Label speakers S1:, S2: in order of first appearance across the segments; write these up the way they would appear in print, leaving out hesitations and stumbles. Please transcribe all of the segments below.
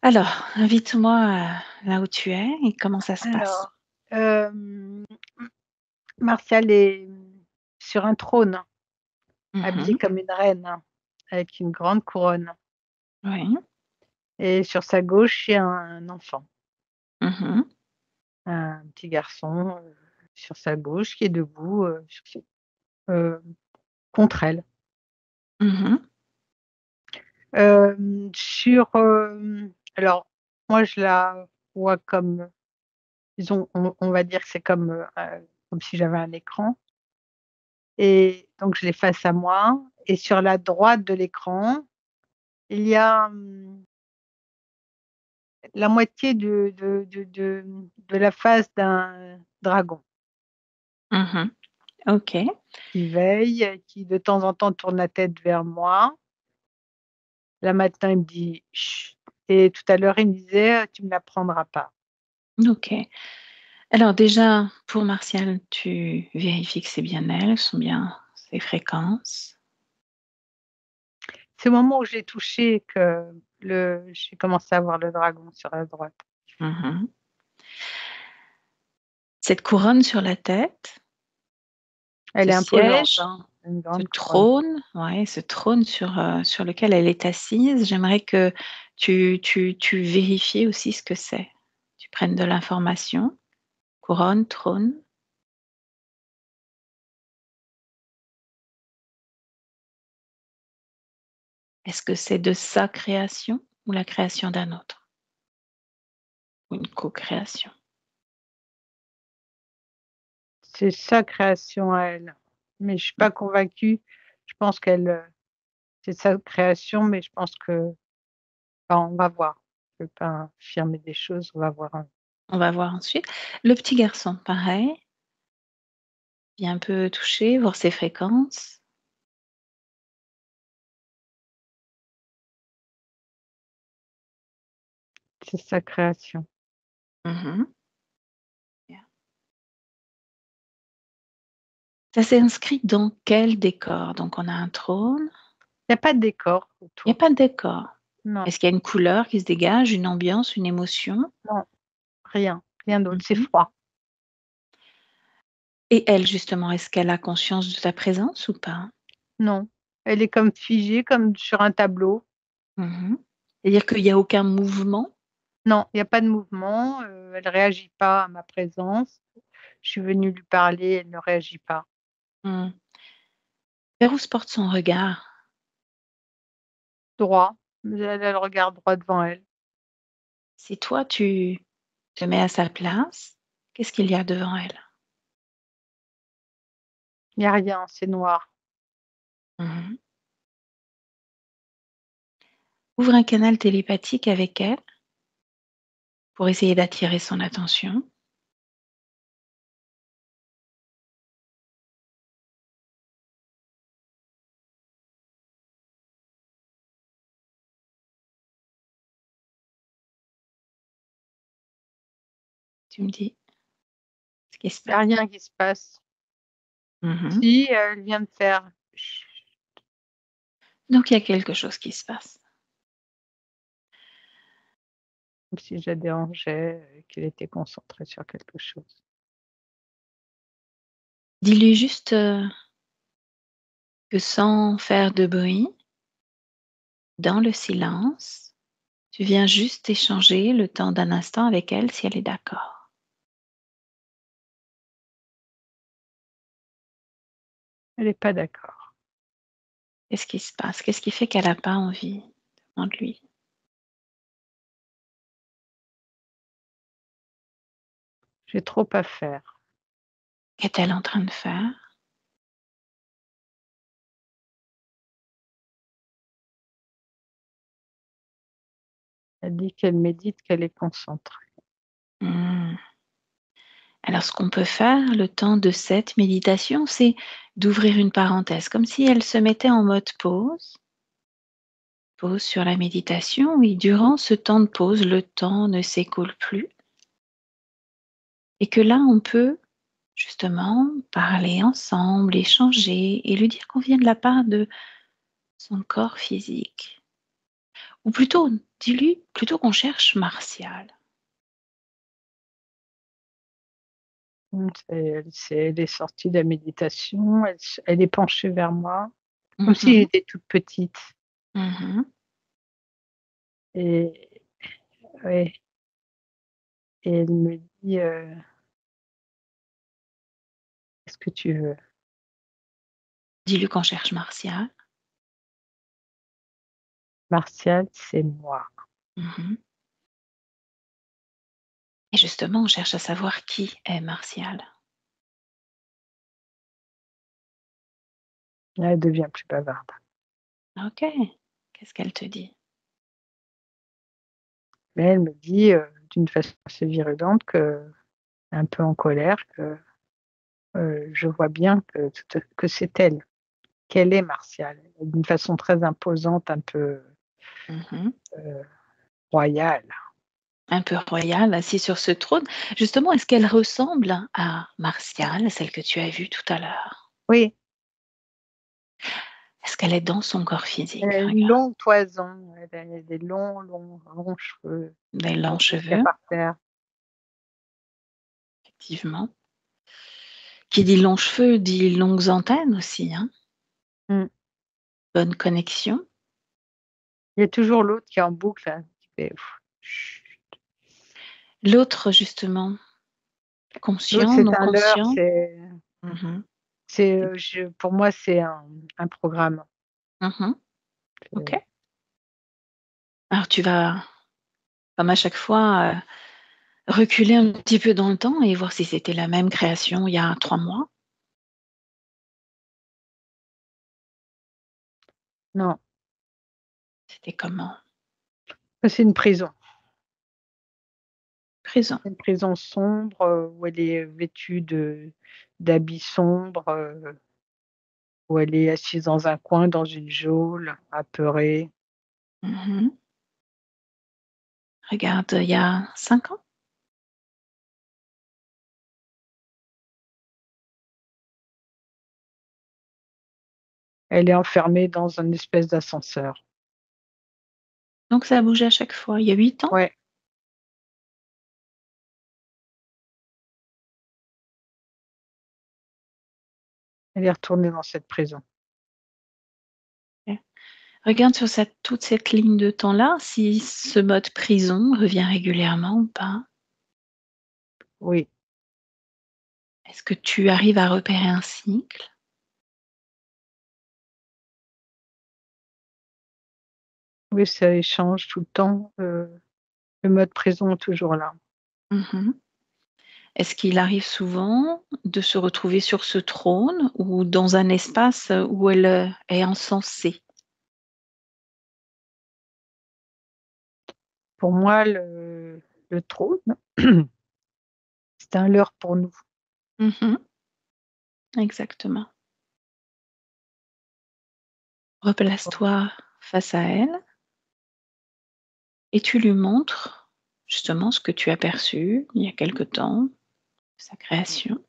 S1: Alors, invite-moi, là où tu es et comment ça se passe?
S2: Alors, Martial est, sur un trône, habillé
S1: Mmh.
S2: comme une reine, avec une grande couronne
S1: Oui.
S2: et sur sa gauche, il y a un enfant,
S1: Mmh.
S2: un petit garçon, sur sa gauche qui est debout, heu, contre elle.
S1: Mmh.
S2: Alors moi je la vois comme, disons, on va dire que c'est comme si j'avais un écran et donc je l'ai face à moi et sur la droite de l'écran, il y a, la moitié de la face d'un dragon
S1: Mmh. OK.
S2: qui veille, qui de temps en temps tourne la tête vers moi. Là maintenant il me dit: «Chut» et tout à l'heure il me disait: «Tu me la prendras pas».
S1: OK. Alors déjà, pour Martial, tu vérifies que c'est bien elle, ce sont bien ses fréquences.
S2: C'est au moment où j'ai touché que j'ai commencé à voir le dragon sur la droite.
S1: Mmh. Cette couronne sur la tête,
S2: Elle
S1: ce
S2: est imposante,
S1: siège,
S2: une
S1: ce
S2: grande couronne.
S1: trône, ouais, ce trône sur lequel elle est assise, j'aimerais que tu vérifies aussi ce que c'est. Tu prennes de l'information. Couronne, trône. Est-ce que c'est de sa création ou la création d'un autre? Ou une co-création?
S2: C'est sa création à elle, mais je suis
S1: Mmh.
S2: pas convaincue. Je pense c'est sa création, mais je pense que, enfin, on va voir. Je peux pas affirmer des choses, on va voir,
S1: On va voir ensuite. Le petit garçon, pareil, viens un peu toucher, voir ses fréquences.
S2: c'est sa création.
S1: Mmh. Bien. Ça s'est inscrit dans quel décor? Donc on a un trône,
S2: Il y a pas de décor
S1: il y a
S2: autour.
S1: pas de décor.
S2: Non,
S1: Est-ce qu'il y a une couleur qui se dégage, une ambiance, une émotion?
S2: non, rien, rien d'autre, c'est
S1: Mmh.
S2: froid.
S1: Et elle justement, est-ce qu'elle a conscience de ta présence ou pas?
S2: Non, elle est comme figée, comme sur un tableau.
S1: Mmh. C'est-à-dire qu'il y a aucun mouvement?
S2: Non, il y a pas de mouvement, elle réagit pas à ma présence. Je suis venue lui parler, elle ne réagit pas.
S1: Mmh. Vers où se porte son regard?
S2: Droit, elle regarde droit devant elle.
S1: Si toi tu te mets à sa place, qu'est-ce qu'il y a devant elle?
S2: Il y a rien, c'est noir.
S1: Mmh. Ouvre un canal télépathique avec elle pour essayer d'attirer son attention. Tu me dis ce qui se
S2: Il y a
S1: passe.
S2: rien qui se passe.
S1: Mmh.
S2: Si, elle vient de faire chut,
S1: Donc il y a quelque chose qui se passe.
S2: comme si je la dérangeais, qu'elle était concentrée sur quelque chose.
S1: Dis-lui juste, que sans faire de bruit, dans le silence, tu viens juste échanger le temps d'un instant avec elle si elle est d'accord.
S2: Elle est pas d'accord.
S1: Qu'est-ce qui se passe? Qu'est-ce qui fait qu'elle a pas envie? Demande-lui.
S2: J'ai trop à faire.
S1: Qu'est-elle en train de faire?
S2: Elle dit qu'elle médite, qu'elle est concentrée.
S1: Mmh. Alors ce qu'on peut faire, le temps de cette méditation, c'est d'ouvrir une parenthèse, comme si elle se mettait en mode pause. Pause sur la méditation, oui, durant ce temps de pause, le temps ne s'écoule plus et que là, on peut justement parler ensemble, échanger et lui dire qu'on vient de la part de son corps physique. Ou plutôt Dis-lui plutôt qu'on cherche Martial.
S2: Elle est sortie de la méditation, elle est penchée vers moi, comme si
S1: Mmh.
S2: j'étais toute petite
S1: Mmh.
S2: et ouais, et elle me dit, «Qu'est-ce que tu veux?»
S1: Dis-lui qu'on cherche Martial.
S2: Martial, c'est moi.
S1: Mmh. Et justement, on cherche à savoir qui est Martial.
S2: Là, elle devient plus bavarde.
S1: OK. Qu'est-ce qu'elle te dit?
S2: Mais elle me dit, d'une façon assez virulente un peu en colère je vois bien que c'est elle, qu'elle est Martial, d'une façon très imposante, un peu,
S1: Mmh.
S2: heu, royale.
S1: Un peu royale, assise sur ce trône. Justement, est-ce qu'elle ressemble à Martial, celle que tu as vue tout à l'heure?
S2: Oui,
S1: Est-ce qu'elle est dans son corps
S2: elle
S1: physique?
S2: a une
S1: Regarde,
S2: longue toison, elle a des longs, longs, longs cheveux,
S1: des
S2: qui
S1: longs
S2: tombent jusqu'à
S1: cheveux,
S2: par terre.
S1: effectivement. Qui dit longs cheveux dit longues antennes aussi, hein?
S2: Mmh.
S1: Bonne connexion.
S2: Il y a toujours l'autre qui est en boucle là, qui fait chut.
S1: L'autre justement,
S2: L'autre
S1: conscient,
S2: c'est
S1: non
S2: un leurre,
S1: conscient? Mmh.
S2: pour moi c'est un programme.
S1: Mmh.
S2: Heu,
S1: OK. Alors tu vas, comme à chaque fois, reculer un petit peu dans le temps et voir si c'était la même création il y a 3 mois.
S2: non,
S1: C'était comment?
S2: ça c'est une prison.
S1: Présent.
S2: Une prison sombre, où elle est vêtue d'habits sombres, où elle est assise dans un coin, dans une geôle, apeurée.
S1: Mmh. Regarde, il y a 5 ans?
S2: Elle est enfermée dans un espèce d'ascenseur.
S1: Donc ça a bougé à chaque fois. Il y a 8 ans?
S2: Ouais, elle est retournée dans cette prison.
S1: OK. Regarde sur toute cette ligne de temps-là, si ce mode prison revient régulièrement ou pas.
S2: Oui,
S1: Est-ce que tu arrives à repérer un cycle?
S2: oui, ça échange tout le temps, le mode prison est toujours là.
S1: Mmh. Est-ce qu'il arrive souvent de se retrouver sur ce trône ou dans un espace, où elle, est encensée?
S2: Pour moi, le trône, c'est un leurre pour nous.
S1: Mmh. Exactement. Replace-toi face à elle et tu lui montres justement ce que tu as perçu il y a quelque temps, sa création.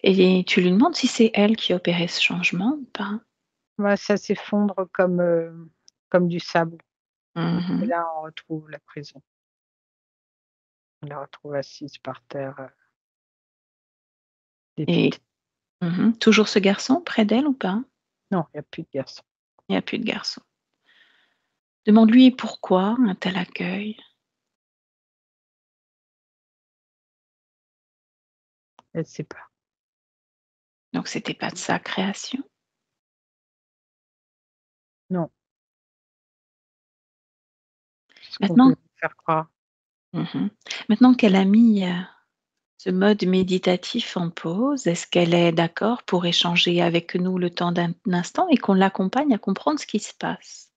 S1: Et tu lui demandes si c'est elle qui a opéré ce changement ou pas?
S2: Ouais, ça s'effondre comme du sable et
S1: Mmh.
S2: là, on retrouve la prison. On la retrouve assise par terre,
S1: Et
S2: dépitée.
S1: toujours ce garçon près d'elle ou pas?
S2: Non, il y a plus de garçon.
S1: Il y a plus de garçon. Demande-lui pourquoi un tel accueil?
S2: Elle sait pas.
S1: Donc c'était pas de sa création.
S2: Non, c'est ce qu'on veut
S1: Maintenant
S2: nous faire croire.
S1: mmh maintenant qu'elle a mis, ce mode méditatif en pause, est-ce qu'elle est d'accord pour échanger avec nous le temps d'un instant et qu'on l'accompagne à comprendre ce qui se passe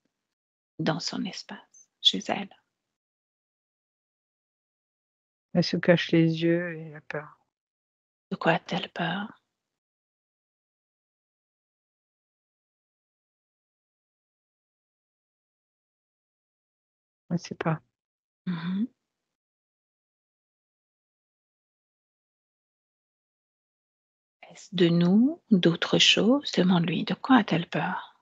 S1: dans son espace, chez elle?
S2: Elle se cache les yeux et elle a peur.
S1: De quoi a-t-elle peur?
S2: Elle sait pas.
S1: Mmh. Est-ce de nous? D'autre chose? Demande-lui, de quoi a-t-elle peur?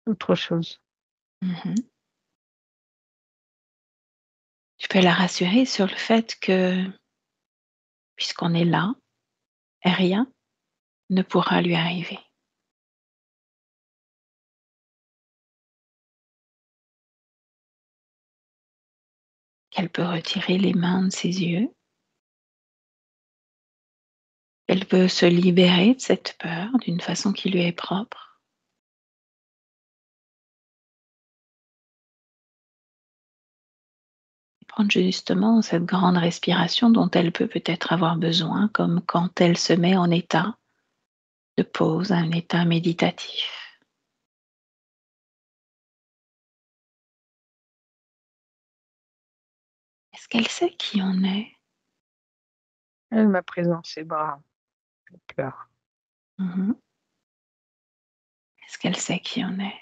S2: autre chose.
S1: Mmh. Tu peux la rassurer sur le fait que, puisqu'on est là, rien ne pourra lui arriver. Qu'elle peut retirer les mains de ses yeux, qu'elle peut se libérer de cette peur d'une façon qui lui est propre. Et prendre justement cette grande respiration dont elle peut peut-être avoir besoin, comme quand elle se met en état de pause, un état méditatif. Est-ce qu'elle sait qui on est?
S2: Elle m'a prise dans ses bras, elle pleure.
S1: Mmh. Est-ce qu'elle sait qui on est?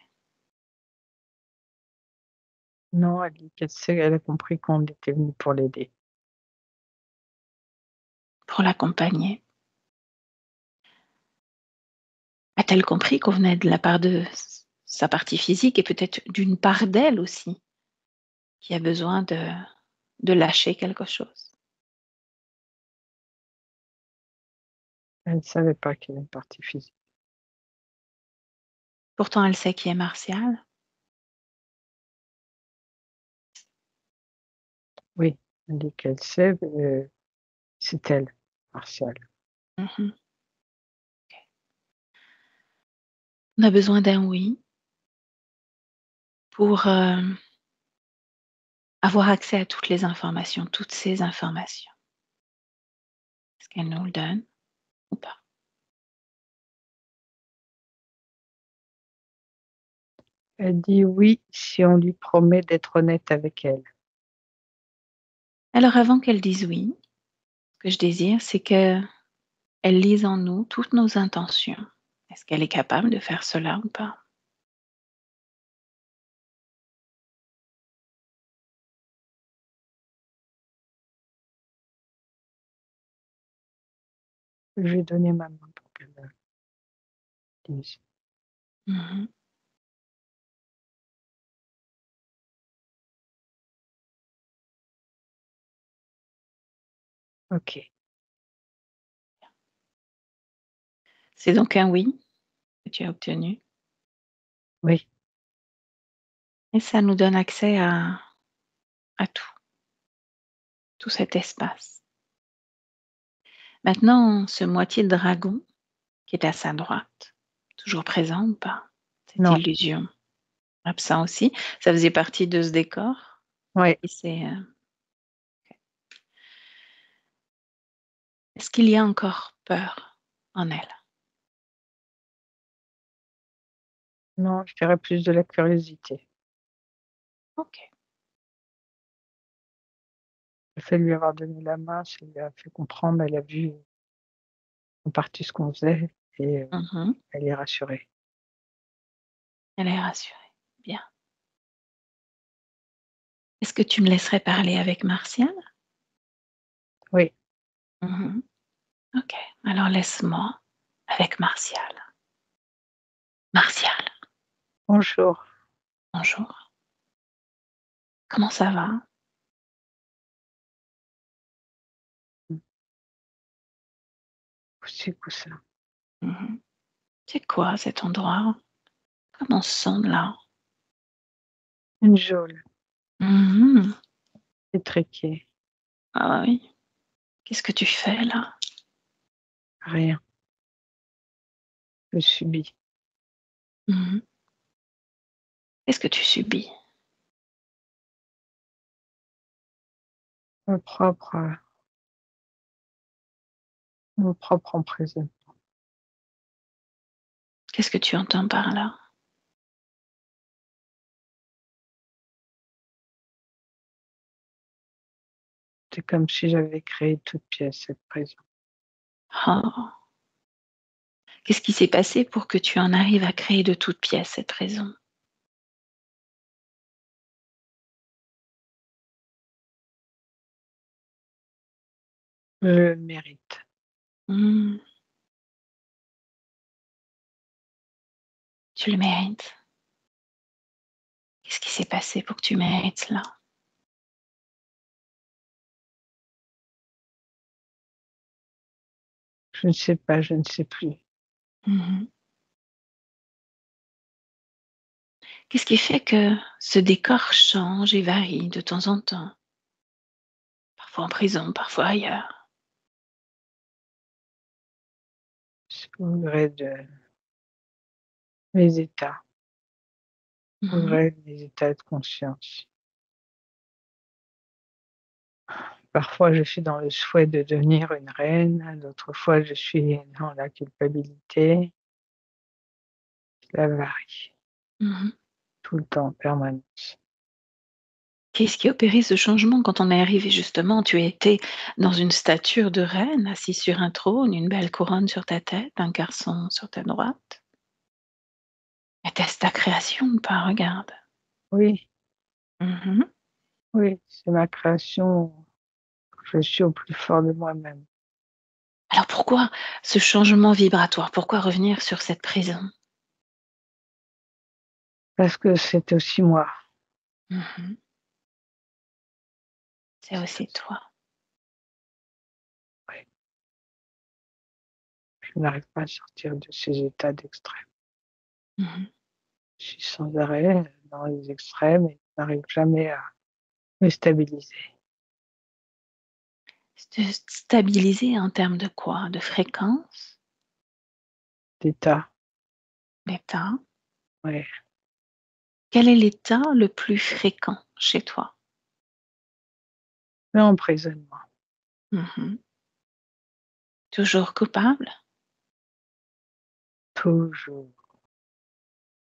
S2: Non, elle dit qu'elle sait, elle a compris qu'on était venu pour l'aider.
S1: Pour l'accompagner? A-t-elle compris qu'on venait de la part de sa partie physique et peut-être d'une part d'elle aussi, qui a besoin de lâcher quelque chose?
S2: Elle ne savait pas qu'il y avait une partie physique.
S1: Pourtant elle sait qui est Martial.
S2: Oui, elle dit qu'elle sait, c'est elle, Martial.
S1: Mmh. On a besoin d'un oui pour, avoir accès à toutes les informations, toutes ces informations. Est-ce qu'elle nous le donne ou pas?
S2: Elle dit oui si on lui promet d'être honnête avec elle.
S1: Alors avant qu'elle dise oui, ce que je désire, c'est qu'elle lise en nous toutes nos intentions. Est-ce qu'elle est capable de faire cela ou pas?
S2: Je lui ai donné ma main pour qu'elle me dise.
S1: Mmh.
S2: OK,
S1: C'est donc un oui que tu as obtenu
S2: oui,
S1: et ça nous donne accès à tout, tout cet espace. Maintenant, ce moitié de dragon qui est à sa droite, toujours présent ou pas? Cette
S2: non,
S1: illusion, absent aussi? Ça faisait partie de ce décor
S2: ouais,
S1: et est-ce qu'il y a encore peur en elle?
S2: non, je dirais plus de la curiosité.
S1: OK.
S2: Le fait de lui avoir donné la main, ça lui a fait comprendre, elle a vu en partie ce qu'on faisait et
S1: Mmh.
S2: elle est rassurée.
S1: Elle est rassurée. Bien. Est-ce que tu me laisserais parler avec Martial?
S2: Oui,
S1: Mmh. OK. Alors laisse-moi avec Martial. Martial,
S2: bonjour.
S1: bonjour. Comment ça va?
S2: Mmh, couci coussa.
S1: Mmh. C'est quoi cet endroit? Comment on se sent là?
S2: Une geôle,
S1: Mmh.
S2: étriquée,
S1: Ah oui. Qu'est-ce que tu fais là?
S2: rien, je subis.
S1: Mmh. Qu'est-ce que tu subis?
S2: Mon propre, mon propre emprisonnement.
S1: Qu'est-ce que tu entends par là?
S2: C'est comme si j'avais créé toute pièce cette prison.
S1: Oh! Qu'est-ce qui s'est passé pour que tu en arrives à créer de toutes pièces cette raison?
S2: Je le mérite.
S1: Mmh. Tu le mérites. Qu'est-ce qui s'est passé pour que tu mérites cela?
S2: Je ne sais pas, je ne sais plus.
S1: Mmh. Qu'est-ce qui fait que ce décor change et varie de temps en temps? Parfois en prison, parfois ailleurs.
S2: C'est au gré de mes états, au
S1: Mmh.
S2: gré de mes états de conscience. Parfois, je suis dans le souhait de devenir une reine, d'autres fois, je suis dans la culpabilité. Ça varie
S1: Mmh.
S2: tout le temps, en permanence.
S1: Qu'est-ce qui a opéré ce changement quand on est arrivé justement? Tu étais dans une stature de reine, assise sur un trône, une belle couronne sur ta tête, un garçon sur ta droite. Était-ce ta création ou pas? Regarde.
S2: Oui,
S1: Mmh.
S2: oui, c'est ma création, je suis au plus fort de moi-même.
S1: Alors pourquoi ce changement vibratoire? Pourquoi revenir sur cette prison?
S2: Parce que c'est aussi moi,
S1: Mmh. C'est
S2: c'est
S1: aussi
S2: aussi
S1: toi.
S2: oui, je n'arrive pas à sortir de ces états d'extrême.
S1: Mmh.
S2: Je suis sans arrêt dans les extrêmes et je n'arrive jamais à me stabiliser.
S1: Se stabiliser en termes de quoi? De fréquence?
S2: D'état,
S1: D'état?
S2: ouais,
S1: Quel est l'état le plus fréquent chez toi?
S2: l'emprisonnement,
S1: Mmh. Toujours coupable?
S2: toujours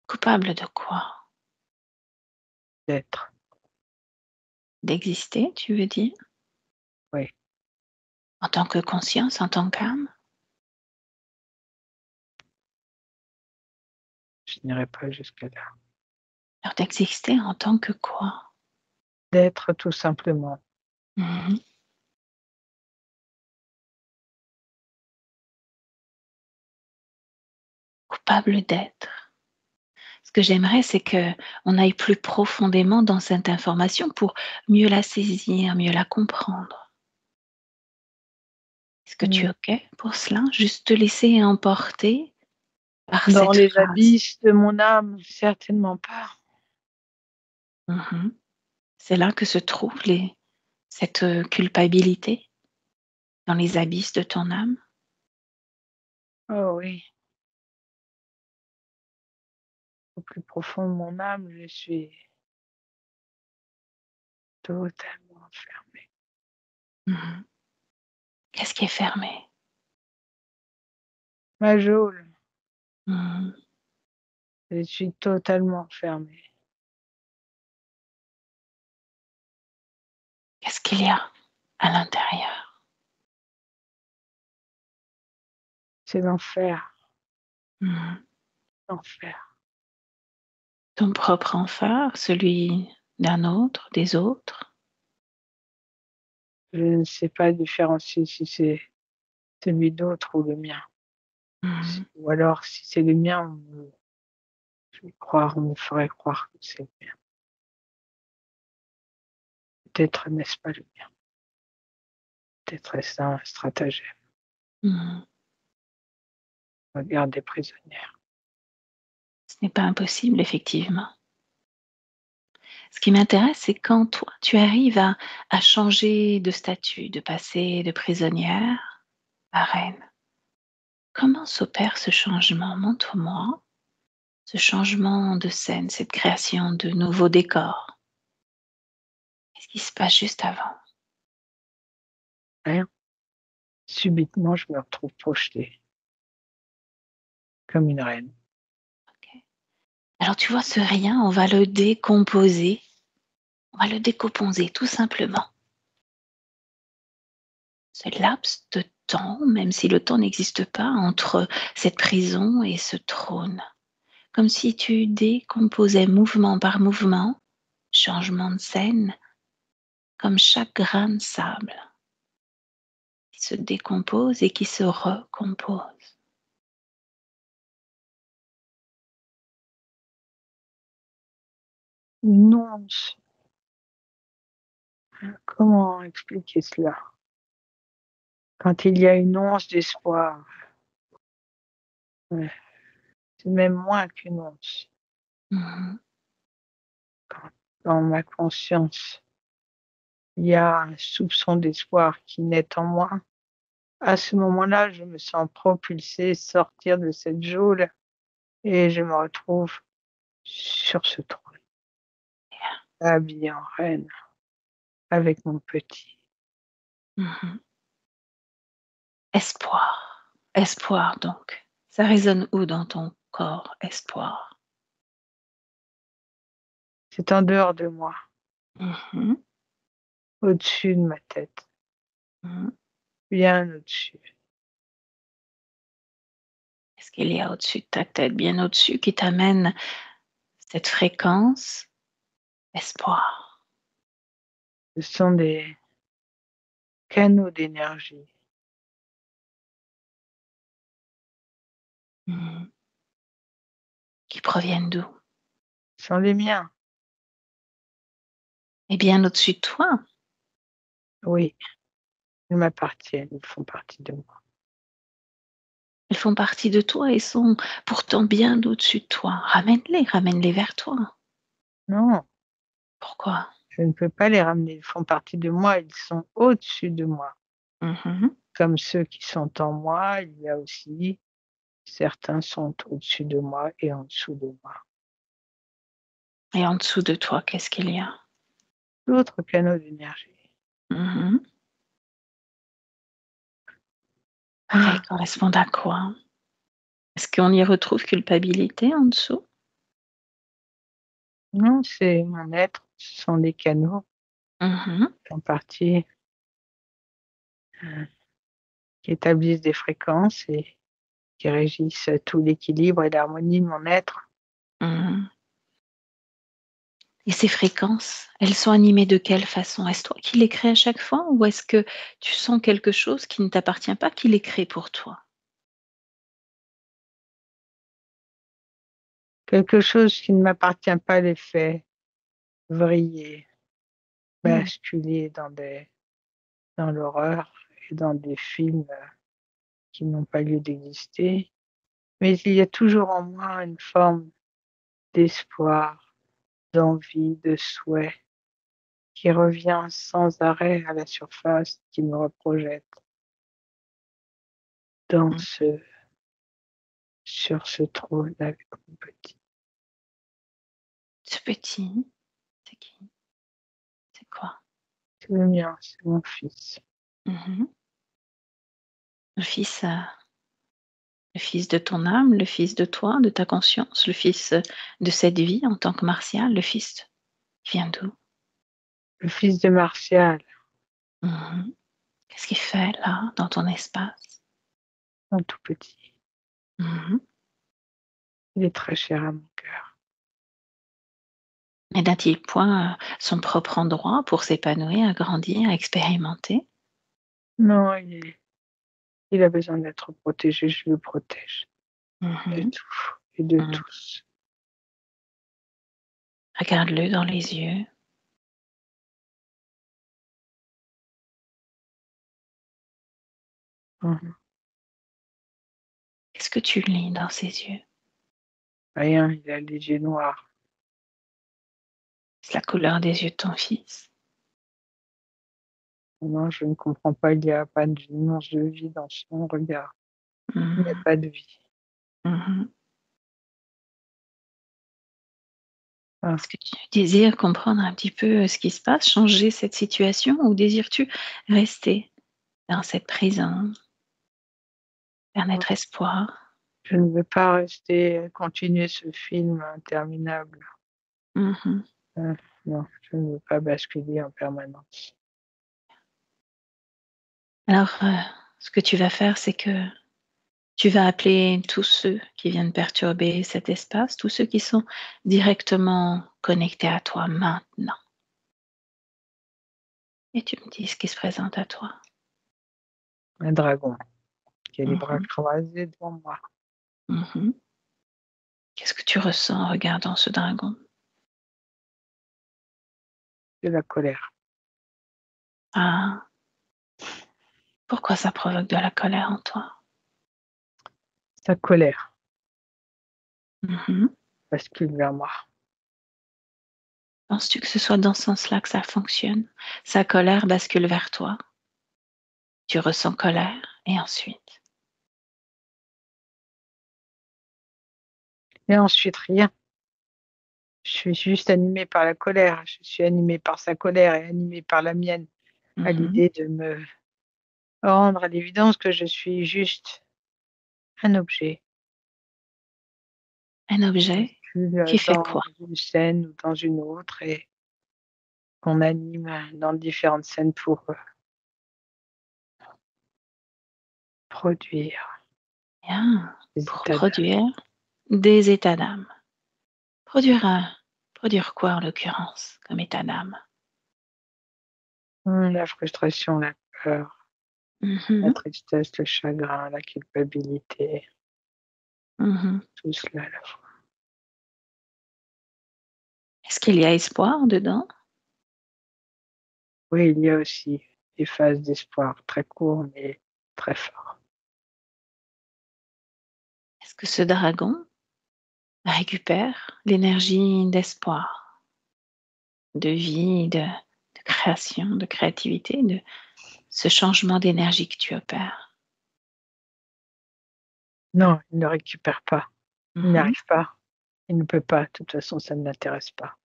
S1: Coupable de quoi?
S2: d'être,
S1: D'exister, tu veux dire?
S2: oui,
S1: En tant que conscience, en tant qu'âme?
S2: je n'irai pas jusque-là.
S1: Alors d'exister en tant que quoi?
S2: D'être tout simplement,
S1: Mmh. Coupable d'être. Ce que j'aimerais, c'est qu'on aille plus profondément dans cette information pour mieux la saisir, mieux la comprendre. Est-ce que tu
S2: mmh,
S1: es OK pour cela? Juste te laisser emporter par
S2: dans
S1: cette
S2: les
S1: phrase.
S2: abysses de mon âme, certainement pas.
S1: Mmh. C'est là que se trouve cette, culpabilité, dans les abysses de ton âme?
S2: Oh oui, au plus profond de mon âme, je suis totalement fermée.
S1: Mmh. Qu'est-ce qui est fermé?
S2: Ma geôle,
S1: Mmh.
S2: je suis totalement fermée.
S1: Qu'est-ce qu'il y a à l'intérieur?
S2: C'est l'enfer,
S1: Mmh.
S2: l'enfer.
S1: Ton propre enfer, celui d'un autre, des autres?
S2: Je ne sais pas différencier si c'est celui d'autre ou le mien.
S1: Mmh.
S2: Ou alors si c'est le mien, on me ferait croire que c'est le mien. Peut-être n'est-ce pas le mien. Peut-être est-ce un stratagème.
S1: Mmh.
S2: Regarde des prisonnières.
S1: Ce n'est pas impossible, effectivement. Ce qui m'intéresse, c'est quand toi, tu arrives à changer de statut, de passer de prisonnière à reine. Comment s'opère ce changement? Montre-moi ce changement de scène, cette création de nouveaux décors. Qu'est-ce qui se passe juste avant?
S2: Rien. Subitement, je me retrouve projetée comme une reine.
S1: OK. Alors tu vois, ce rien, on va le décomposer, on va le décomposer tout simplement. Ce laps de temps, même si le temps n'existe pas, entre cette prison et ce trône. Comme si tu décomposais mouvement par mouvement, changement de scène, comme chaque grain de sable qui se décompose et qui se recompose.
S2: Une once, comment expliquer cela? Quand il y a une once d'espoir, ouais, c'est même moins qu'une once.
S1: Mmh.
S2: Quand dans ma conscience, il y a un soupçon d'espoir qui naît en moi, à ce moment-là, je me sens propulsée, sortir de cette geôle et je me retrouve sur ce trône, habillée en reine, avec mon petit.
S1: Mmh. Espoir, espoir donc. Ça résonne où dans ton corps, espoir?
S2: C'est en dehors de moi,
S1: Mmh.
S2: au-dessus de ma tête,
S1: Mmh.
S2: bien au-dessus.
S1: Qu'est-ce qu'il y a au-dessus de ta tête, bien au-dessus, qui t'amène cette fréquence, espoir?
S2: Ce sont des canaux d'énergie.
S1: Mmh. Qui proviennent d'où?
S2: Ce sont les miens,
S1: Et bien au-dessus de toi.
S2: oui, ils m'appartiennent, ils font partie de moi.
S1: Elles font partie de toi et sont pourtant bien au-dessus de toi. Ramène-les, ramène-les vers toi.
S2: Non,
S1: Pourquoi?
S2: je ne peux pas les ramener, ils font partie de moi, ils sont au-dessus de moi.
S1: Mmh.
S2: Comme ceux qui sont en moi, il y a aussi certains sont au-dessus de moi et en dessous de moi.
S1: Et en dessous de toi, qu'est-ce qu'il y a?
S2: D'autres canaux d'énergie.
S1: Mmh. Elles
S2: Ah,
S1: correspondent à quoi? Est-ce qu'on y retrouve culpabilité en dessous?
S2: non, c'est mon être, ce sont des canaux
S1: Mmh.
S2: en partie, heu, qui établissent des fréquences et qui régissent tout l'équilibre et l'harmonie de mon être.
S1: Mmh. Et ces fréquences, elles sont animées de quelle façon? Est-ce toi qui les crées à chaque fois ou est-ce que tu sens quelque chose qui ne t'appartient pas, qui les crée pour toi?
S2: Quelque chose qui ne m'appartient pas les fait vriller,
S1: Mmh.
S2: basculer dans l'horreur et dans des films, qui n'ont pas lieu d'exister. Mais il y a toujours en moi une forme d'espoir, d'envie, de souhait qui revient sans arrêt à la surface, qui me reprojette dans
S1: Mmh.
S2: ce sur ce trône avec mon petit.
S1: Ce petit, c'est qui? C'est quoi?
S2: C'est le mien, c'est mon fils.
S1: Mmh. Le fils, le fils de ton âme, le fils de toi, de ta conscience, le fils, de cette vie en tant que Martial, le fils qui vient d'où?
S2: Le fils de Martial,
S1: Mmh. Qu'est-ce qu'il fait là, dans ton espace?
S2: mon tout petit,
S1: Mmh.
S2: il est très cher à mon cœur.
S1: Mais n'a-t-il point, son propre endroit pour s'épanouir, grandir, expérimenter?
S2: Non, il a besoin d'être protégé, je le protège de
S1: Mmh.
S2: tout et de
S1: Mmh.
S2: tous.
S1: Regarde-le dans les yeux.
S2: Mmh mh.
S1: Qu'est-ce que tu lis dans ses yeux?
S2: Rien, il a les yeux noirs.
S1: C'est la couleur des yeux de ton fils.
S2: Non, je ne comprends pas, il y a pas d'une once de vie dans son regard. Il n'y a
S1: Mmh.
S2: pas de vie.
S1: Mmh.
S2: Ah,
S1: Est-ce que tu désires comprendre un petit peu, ce qui se passe, changer cette situation ou désires-tu rester dans cette prison, vers
S2: mmh,
S1: notre espoir?
S2: je ne veux pas rester continuer ce film interminable.
S1: Mmh.
S2: Heu, non, je ne veux pas basculer en permanence.
S1: Alors, ce que tu vas faire, c'est que tu vas appeler tous ceux qui viennent perturber cet espace, tous ceux qui sont directement connectés à toi maintenant et tu me dis ce qui se présente à toi.
S2: Un dragon qui a les bras
S1: Mmh.
S2: croisés devant moi.
S1: Mmh. Qu'est-ce que tu ressens en regardant ce dragon?
S2: de la colère.
S1: Ah, pourquoi ça provoque de la colère en toi?
S2: Sa colère
S1: Mmh.
S2: bascule vers moi.
S1: Penses-tu que ce soit dans ce sens-là que ça fonctionne? Sa colère bascule vers toi, tu ressens colère et ensuite?
S2: Et ensuite rien. Je suis juste animée par la colère. Je suis animée par sa colère et animée par la mienne, à
S1: Mmh.
S2: l'idée de me rendre à l'évidence que je suis juste un objet
S1: Un
S2: qui
S1: objet qui
S2: bascule
S1: fait
S2: dans
S1: quoi?
S2: une scène ou dans une autre et qu'on anime dans différentes scènes pour, produire
S1: Bien,
S2: des
S1: pour
S2: états d'âme.
S1: produire des états d'âme. Produire produire quoi en l'occurrence comme état d'âme?
S2: La frustration, la peur, la
S1: Mmh.
S2: tristesse, le chagrin, la culpabilité,
S1: Mmh.
S2: tout cela à la fois.
S1: Est-ce qu'il y a espoir dedans?
S2: Oui, il y a aussi des phases d'espoir très courts mais très forts.
S1: Est-ce que ce dragon récupère l'énergie d'espoir, de vie, de création, de créativité, de ce changement d'énergie que tu opères?
S2: Non, il ne récupère pas, il n'y
S1: Mmh.
S2: arrive pas, il ne peut pas, de toute façon ça ne l'intéresse pas.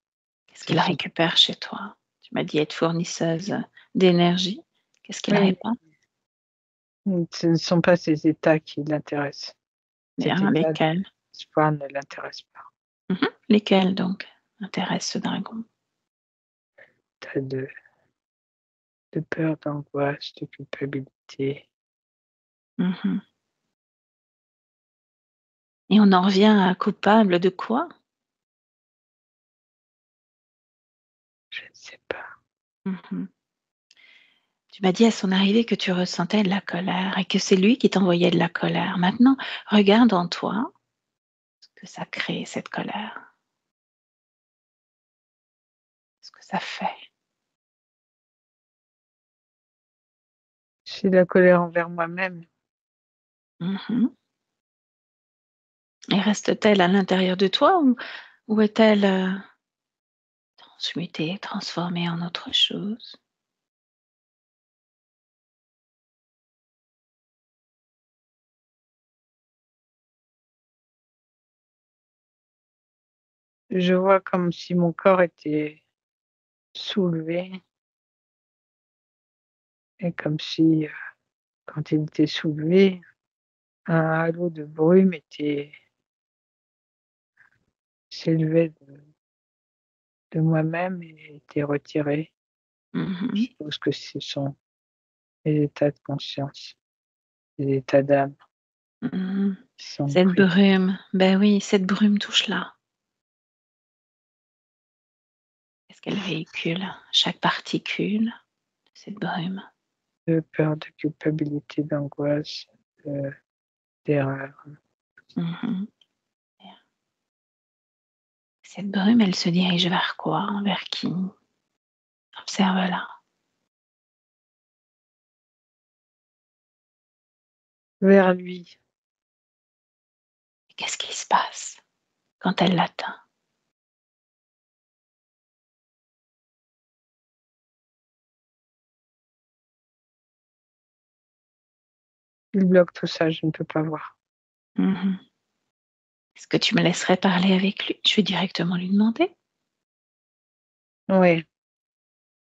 S1: Qu'est-ce
S2: Ce
S1: qu'il
S2: sont
S1: récupère chez toi? Tu m'as dit être fournisseuse d'énergie. Qu'est-ce qu'il
S2: Oui,
S1: répand?
S2: ce ne sont pas ces états qui l'intéressent. Cet
S1: Bien,
S2: état
S1: lesquels?
S2: d'espoir ne l'intéresse pas.
S1: Mmh. Lesquels donc intéressent ce dragon?
S2: État de peur, d'angoisse, de culpabilité.
S1: Mmh. Et on en revient à coupable de quoi?
S2: Je ne sais pas.
S1: Mmh. Tu m'as dit à son arrivée que tu ressentais de la colère et que c'est lui qui t'envoyait de la colère. Maintenant, regarde en toi ce que ça crée, cette colère, ce que ça fait.
S2: C'est de la colère envers moi-même.
S1: Mmh. Et reste-t-elle à l'intérieur de toi ou est-elle, transmutée, transformée en autre chose?
S2: Je vois comme si mon corps était soulevé et comme si, quand il était soulevé, un halo de brume s'élevait de moi-même et était retiré. Je
S1: Mmh.
S2: suppose que ce sont les états de conscience, les états d'âme
S1: Mmh.
S2: qui sont
S1: Cette
S2: pris.
S1: brume, ben oui, cette brume touche là. Qu'est-ce qu'elle véhicule? Chaque particule de cette brume.
S2: De peur, de culpabilité, d'angoisse, d'erreur.
S1: Mmh. Cette brume, elle se dirige vers quoi? Vers qui? Observe-la.
S2: Vers lui,
S1: Et qu'est-ce qui se passe quand elle l'atteint?
S2: il bloque tout ça, je ne peux pas voir.
S1: Mmh. Est-ce que tu me laisserais parler avec lui? Je vais directement lui demander.
S2: Oui,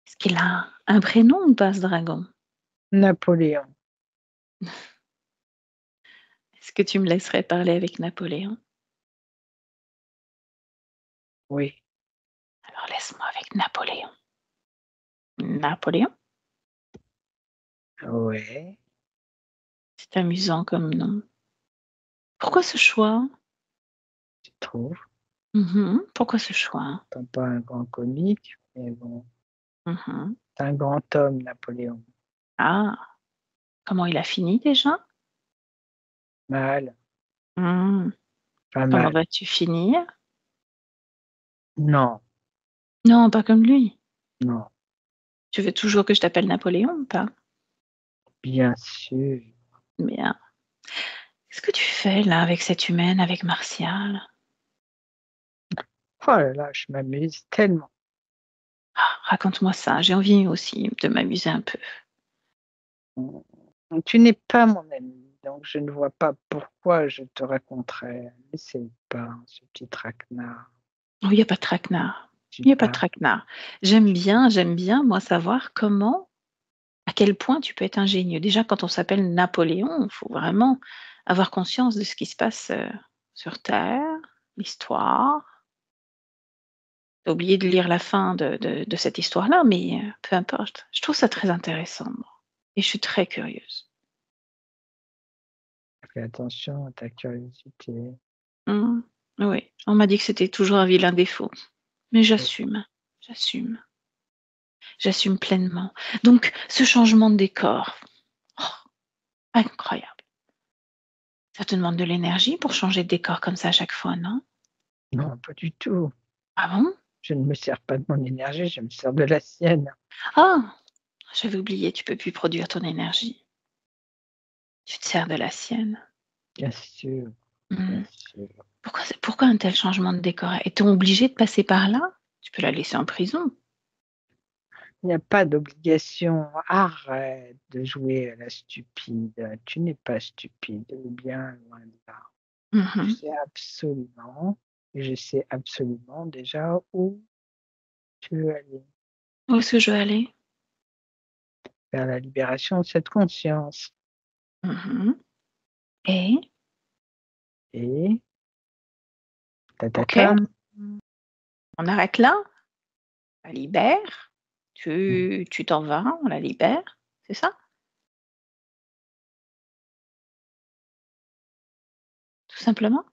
S1: Est-ce qu'il a un prénom ou pas ce dragon?
S2: Napoléon,
S1: Est-ce que tu me laisserais parler avec Napoléon?
S2: oui,
S1: Alors laisse-moi avec Napoléon. Napoléon?
S2: ouais,
S1: C'est amusant comme nom. Pourquoi ce choix?
S2: tu trouves?
S1: Mmh. Pourquoi ce choix?
S2: Pourtant pas un grand comique, mais bon,
S1: Mmh.
S2: c'est un grand homme, Napoléon.
S1: Ah, comment il a fini déjà?
S2: Mal,
S1: Mmh.
S2: pas
S1: Comment
S2: mal.
S1: vas-tu finir?
S2: Non,
S1: Non, pas comme lui.
S2: Non,
S1: Tu veux toujours que je t'appelle Napoléon ou pas?
S2: bien sûr.
S1: Bien. Qu'est-ce que tu fais là avec cette humaine, avec Martial?
S2: Oh là là, je m'amuse tellement.
S1: Ah, raconte-moi ça, j'ai envie aussi de m'amuser un peu.
S2: Tu n'es pas mon ami, donc je ne vois pas pourquoi je te raconterais. N'essaye pas, ce petit traquenard.
S1: Oh, il y a pas de traquenard,
S2: Tu
S1: il y a pas de
S2: pas.
S1: traquenard. J'aime bien moi savoir comment à quel point tu peux être ingénieux. Déjà quand on s'appelle Napoléon, il faut vraiment avoir conscience de ce qui se passe, sur terre, l'histoire. Tu as oublié de lire la fin de cette histoire-là, mais peu importe. Je trouve ça très intéressant moi et je suis très curieuse.
S2: Fais attention à ta curiosité.
S1: Mmh. Oui, on m'a dit que c'était toujours un vilain défaut, mais
S2: Oui.
S1: j'assume, j'assume pleinement. Donc ce changement de décor, oh, incroyable. Ça te demande de l'énergie pour changer de décor comme ça à chaque fois, non?
S2: Non, pas du tout.
S1: Ah bon?
S2: Je ne me sers pas de mon énergie, je me sers de la sienne.
S1: Ah! J'avais oublié, tu peux plus produire ton énergie. Tu te sers de la sienne.
S2: Bien sûr, bien
S1: Mmh.
S2: sûr.
S1: Pourquoi un tel changement de décor? Est-on obligé de passer par là? Tu peux la laisser en prison.
S2: Il n'y a pas d'obligation. Arrête de jouer à la stupide. Tu n'es pas stupide, bien loin de là.
S1: Mmh
S2: Tu
S1: mh.
S2: sais absolument et je sais absolument déjà où tu veux aller,
S1: Où est-ce que je veux aller?
S2: vers la libération de cette conscience
S1: Mmh. Et?
S2: et
S1: OK,
S2: tatatam.
S1: on arrête là? On la libère?
S2: Mmh.
S1: Tu t'en vas, on la libère, c'est ça? Tout simplement?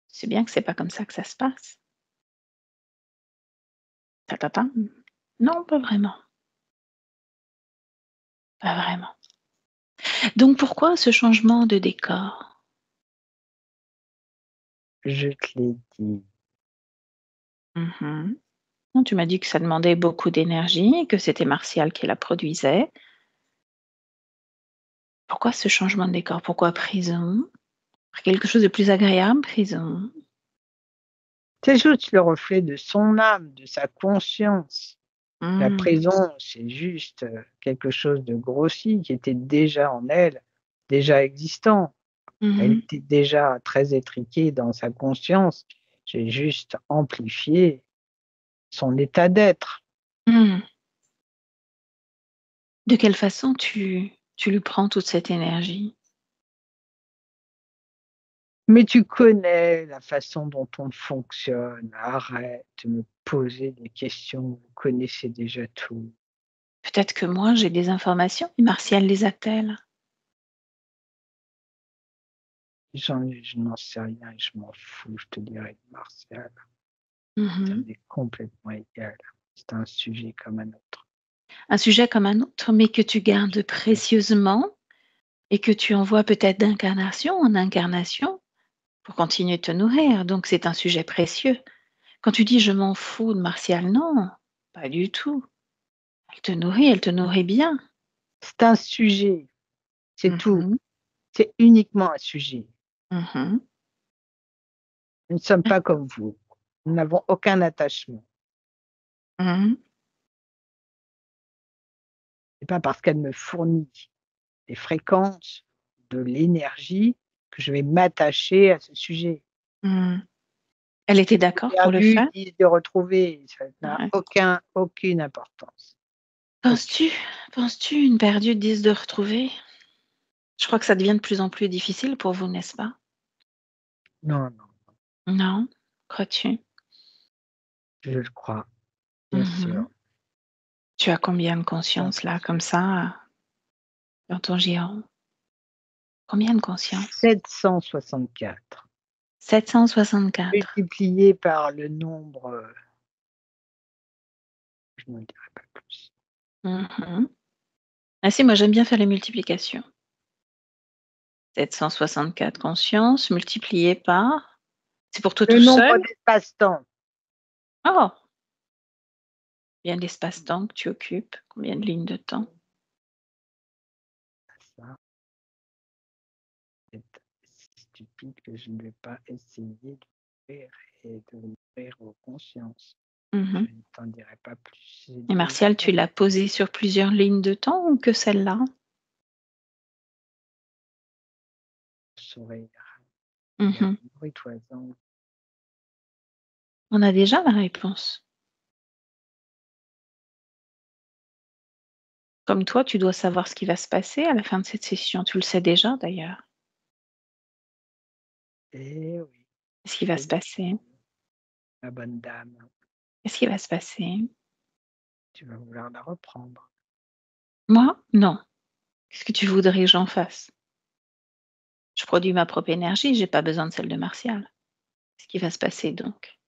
S1: C'est bien que c'est pas comme ça que ça se passe. Ta. Non, pas vraiment, pas vraiment. Donc pourquoi ce changement de décor?
S2: Je te l'ai dit.
S1: Mmh. Non, tu m'as dit que ça demandait beaucoup d'énergie, que c'était Martial qui la produisait. Pourquoi ce changement de décor? Pourquoi prison? Quelque chose de plus agréable, prison?
S2: C'est juste le reflet de son âme, de sa conscience. La
S1: Mmh.
S2: prison, c'est juste, quelque chose de grossi qui était déjà en elle, déjà existant. Elle
S1: Mmh.
S2: était déjà très étriquée dans sa conscience. J'ai juste amplifié son état d'être.
S1: Mmh. De quelle façon tu lui prends toute cette énergie?
S2: Mais tu connais la façon dont on fonctionne. Arrête de me poser des questions, vous connaissez déjà tout.
S1: Peut-être que moi j'ai des informations et Martial les a-t-elle?
S2: Je n'en sais rien et je m'en fous, je te dirai Martial. Ça
S1: Mmh.
S2: m'est complètement égal. C'est un sujet comme un autre.
S1: Un sujet comme un autre, mais que tu gardes précieusement et que tu envoies peut-être d'incarnation en incarnation pour continuer de te nourrir, donc c'est un sujet précieux. Quand tu dis: «Je m'en fous de Martial», non, pas du tout. Elle te nourrit bien.
S2: C'est un sujet, c'est tout.
S1: Mmh.
S2: C'est uniquement un sujet.
S1: Mmh.
S2: Nous ne sommes pas comme vous. Nous n'avons aucun attachement.
S1: Mmh.
S2: C'est pas parce qu'elle me fournit des fréquences, de l'énergie que je vais m'attacher à ce sujet.
S1: Mmh. Elle était
S2: 10 de
S1: d'accord pour le
S2: perdu,
S1: faire?
S2: 10 de retrouvé, ça n'a
S1: Ouais.
S2: aucune importance. Aucune.
S1: Penses-tu penses-tu une perdue, 10 de retrouvée? Je crois que ça devient de plus en plus difficile pour vous, n'est-ce pas?
S2: Non, non,
S1: Non? Crois-tu?
S2: je le crois, bien
S1: Mmh.
S2: sûr.
S1: Tu as combien de
S2: Bien
S1: conscience là, comme
S2: sûr.
S1: ça, dans ton giron? Combien de conscience?
S2: 764
S1: 764.
S2: multiplié par le nombre, je n'en dirai pas plus.
S1: Mmh. Ah si, moi j'aime bien faire les multiplications. 764 consciences multipliées par c'est pour toi
S2: Le
S1: tout
S2: nombre
S1: seul?
S2: d'espace-temps,
S1: Oh! Combien d'espace-temps que tu occupes? Combien de lignes de temps?
S2: Ça, c'est si stupide que je ne vais pas essayer d'ouvrir et de m'ouvrir aux consciences. Je
S1: Mmh.
S2: ne t'en dirai pas plus. J'ai
S1: Et
S2: déjà
S1: Martial, tu l'as posé sur plusieurs lignes de temps ou que celle-là?
S2: sourire. Il y a
S1: Mmh.
S2: un bruit toisant.
S1: On a déjà la réponse. Comme toi, tu dois savoir ce qui va se passer à la fin de cette session. Tu le sais déjà d'ailleurs.
S2: Eh oui,
S1: Qu'est-ce qui va se
S2: c'est
S1: passer?
S2: la bonne dame.
S1: Qu'est-ce qui va se passer?
S2: Tu vas vouloir la reprendre.
S1: Moi? Non. Qu'est-ce que tu voudrais que j'en fasse? Je produis ma propre énergie, j'ai pas besoin de celle de Martial. Qu'est-ce qui va se passer donc?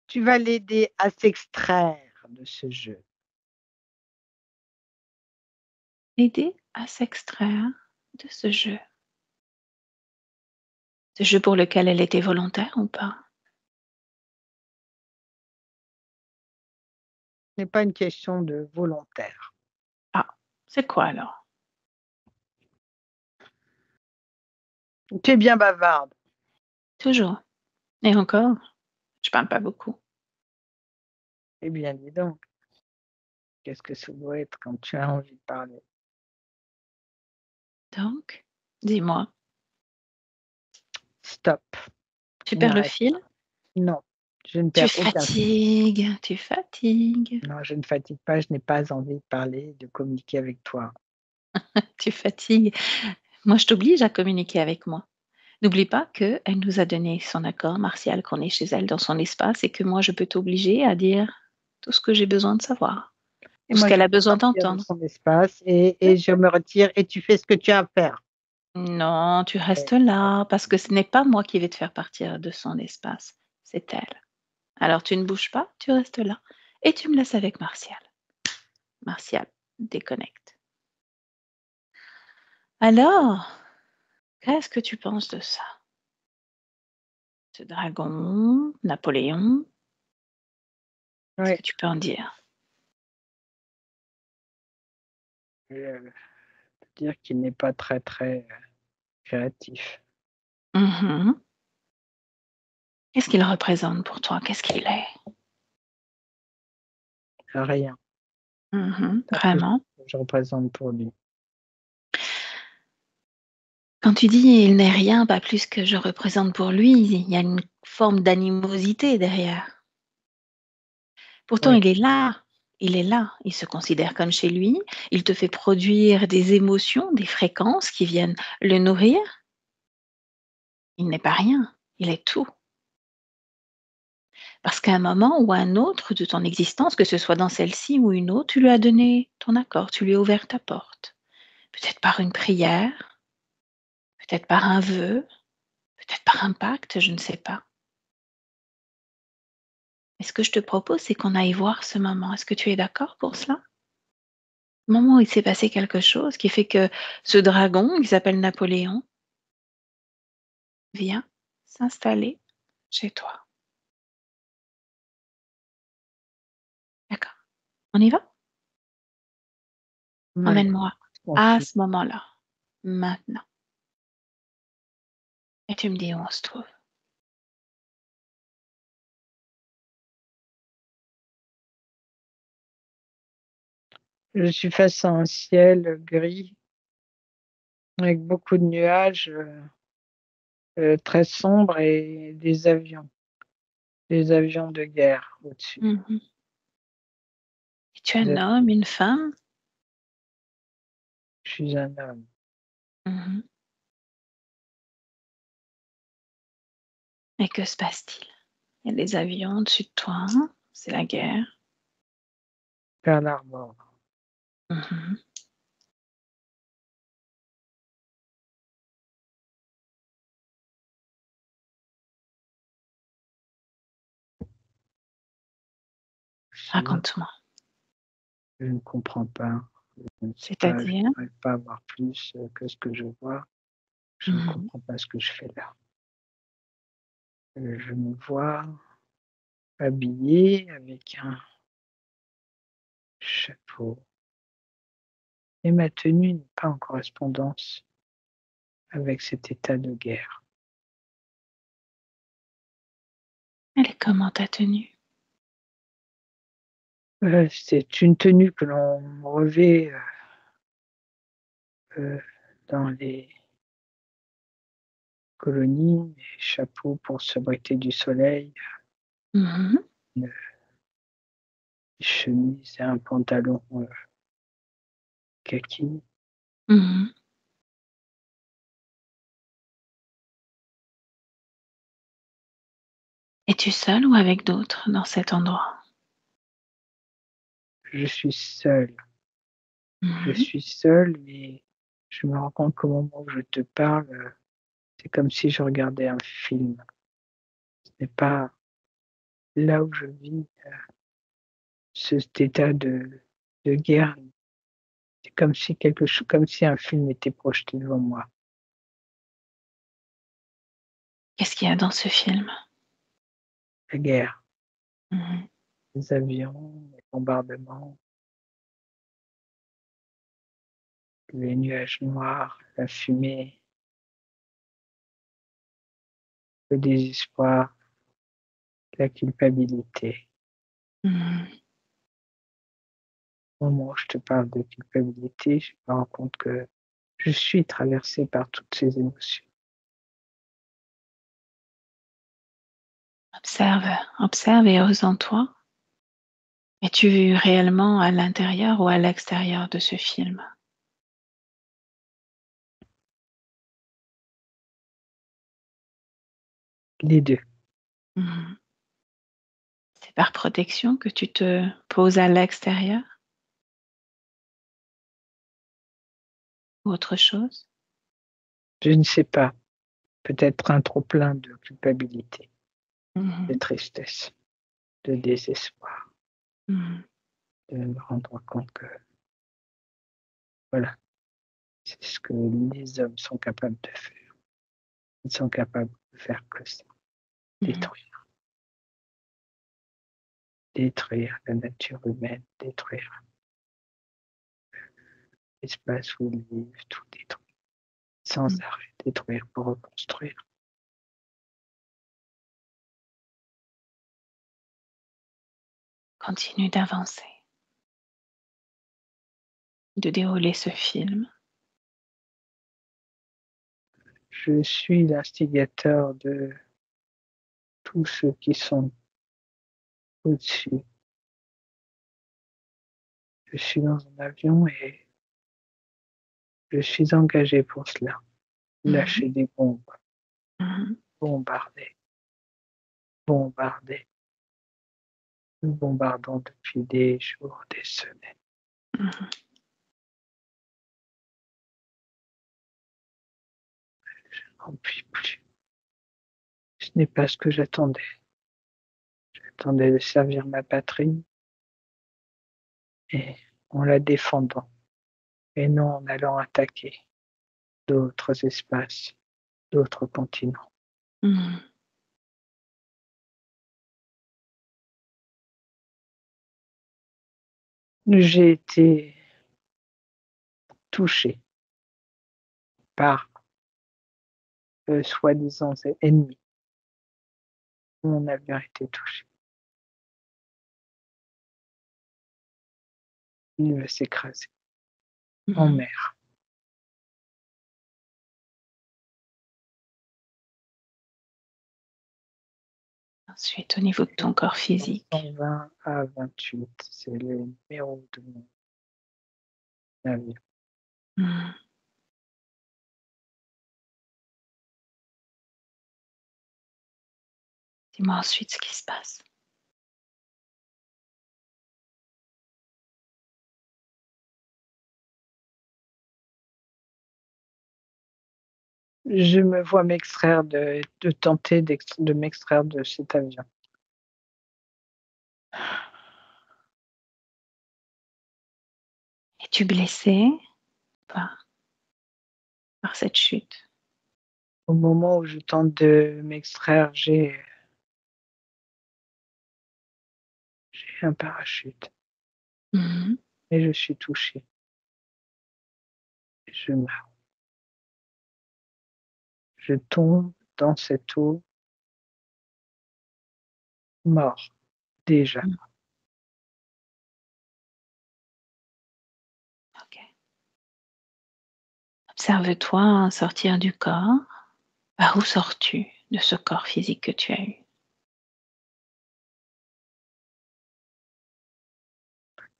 S2: Tu vas l'aider à s'extraire de ce jeu.
S1: Aider à s'extraire de ce jeu. Ce jeu pour lequel elle était volontaire ou pas?
S2: Ce n'est pas une question de volontaire.
S1: Ah, c'est quoi alors?
S2: Tu es bien bavarde.
S1: Toujours. Et encore, je parle pas beaucoup.
S2: Eh bien, dis donc, qu'est-ce que ça doit être quand tu as envie de parler?
S1: Donc, dis-moi,
S2: Stop,
S1: tu
S2: on
S1: perds le
S2: arrête
S1: fil?
S2: là. Non, je ne
S1: Tu
S2: perds aucun fil.
S1: fatigues, tu fatigues,
S2: Non, je ne fatigue pas, je n'ai pas envie de parler, de communiquer avec toi.
S1: tu fatigues. Moi, je t'oblige à communiquer avec moi. N'oublie pas qu'elle nous a donné son accord, Martial, qu'on est chez elle dans son espace et que moi, je peux t'obliger à dire tout ce que j'ai besoin de savoir
S2: Et
S1: ou ce
S2: moi, je
S1: qu'elle a
S2: peux
S1: besoin
S2: sortir de
S1: d'entendre.
S2: son espace et je me retire et tu fais ce que tu as à faire.
S1: Non, tu restes
S2: Et
S1: là parce que ce n'est pas moi qui vais te faire partir de son espace, c'est elle. Alors tu ne bouges pas, tu restes là et tu me laisses avec Martial. Martial, déconnecte. Alors, qu'est-ce que tu penses de ça? Ce dragon, Napoléon, qu'est-ce que
S2: ouais,
S1: tu peux en dire?
S2: dire qu'il n'est pas très, très créatif.
S1: Mmh. Qu'est-ce qu'il représente pour toi? Qu'est-ce qu'il est?
S2: Rien, pas plus
S1: Vraiment?
S2: que je représente pour lui.
S1: Quand tu dis: «Il n'est rien, pas plus que je représente pour lui», il y a une forme d'animosité derrière. Pourtant,
S2: Oui,
S1: il est là, il se considère comme chez lui, il te fait produire des émotions, des fréquences qui viennent le nourrir. Il n'est pas rien, il est tout. Parce qu'à un moment ou à un autre de ton existence, que ce soit dans celle-ci ou une autre, tu lui as donné ton accord, tu lui as ouvert ta porte. Peut-être par une prière, peut-être par un vœu, peut-être par un pacte, je ne sais pas. Mais ce que je te propose, c'est qu'on aille voir ce moment. Est-ce que tu es d'accord pour cela? Le moment où il s'est passé quelque chose qui fait que ce dragon, qui s'appelle Napoléon, vient s'installer chez toi. D'accord? On y va?
S2: ouais,
S1: Emmène-moi
S2: on
S1: à
S2: suit.
S1: ce moment-là, maintenant. Et tu me dis où on se trouve.
S2: Je suis face à un ciel gris avec beaucoup de nuages, très sombres et des avions de guerre au-dessus.
S1: Mmh. Et tu es un
S2: Je
S1: homme, une femme?
S2: suis un homme.
S1: Mmh. Et que se passe-t-il? Il y a des avions au-dessus de toi, c'est la guerre.
S2: Pearl Harbor.
S1: Mmh.
S2: Je
S1: Raconte-moi.
S2: je ne comprends pas. Je ne sais pas, je
S1: C'est-à-dire?
S2: n'arrive pas à voir plus, que ce que je vois. Je ne
S1: Mmh.
S2: comprends pas ce que je fais là. Je me vois, habillée avec un chapeau et ma tenue n'est pas en correspondance avec cet état de guerre.
S1: Elle est comment ta tenue?
S2: C'est une tenue que l'on revêt, dans les colonies, les chapeaux pour s'abriter du soleil,
S1: Mmh.
S2: une chemise et un pantalon, kaki.
S1: Mmh. Es-tu seule ou avec d'autres dans cet endroit?
S2: Je suis seul. Je
S1: Mmh.
S2: suis seul, mais je me rends compte qu'au moment où je te parle, c'est comme si je regardais un film. Ce n'est pas là où je vis, cet état de guerre. C'est comme si un film était projeté devant moi.
S1: Qu'est-ce qu'il y a dans ce film?
S2: La guerre,
S1: Mmh.
S2: les avions, les bombardements, les nuages noirs, la fumée, le désespoir, la culpabilité.
S1: Mmh.
S2: Au moment où je te parle de culpabilité, je me rends compte que je suis traversée par toutes ces émotions.
S1: Observe, observe et ose en toi. Es-tu réellement à l'intérieur ou à l'extérieur de ce film?
S2: Les 2.
S1: Mmh. C'est par protection que tu te poses à l'extérieur ou autre chose?
S2: Je ne sais pas, peut-être un trop plein de culpabilité, de
S1: Mmh.
S2: tristesse, de désespoir,
S1: Mmh.
S2: de me rendre compte que, voilà, c'est ce que les hommes sont capables de faire. Ils sont capables de faire que ça,
S1: Mmh.
S2: détruire. Détruire la nature humaine, détruire l'espace où ils vivent, tout détruire, sans
S1: Mmh.
S2: arrêt, détruire pour reconstruire.
S1: Continue d'avancer, de dérouler ce film.
S2: Je suis l'instigateur de tous ceux qui sont au-dessus. Je suis dans un avion et je suis engagé pour cela.
S1: Mmh.
S2: Lâcher des bombes,
S1: Mmh.
S2: bombarder, bombarder. Nous bombardons depuis des jours, des semaines.
S1: Mmh.
S2: Je n'en puis plus. Ce n'est pas ce que j'attendais. J'attendais de servir ma patrie et en la défendant et non en allant attaquer d'autres espaces, d'autres continents.
S1: Mmh.
S2: J'ai été touché par soi-disant ennemis. Mon avion a été touché. Il va s'écraser en
S1: Mmh.
S2: mer.
S1: Ensuite, au niveau de ton corps physique.
S2: 120 à 28, c'est le numéro de mon avion.
S1: Mmh. Dis-moi ensuite ce qui se passe.
S2: Je me vois m'extraire de tenter de m'extraire de cet avion.
S1: Es-tu blessé par cette chute?
S2: Au moment où je tente de m'extraire, j'ai un parachute
S1: Mmh.
S2: et je suis touchée. Je meurs. Je tombe dans cette eau, mort, déjà.
S1: Mmh. OK. Observe-toi sortir du corps. Par où sors-tu de ce corps physique que tu as eu?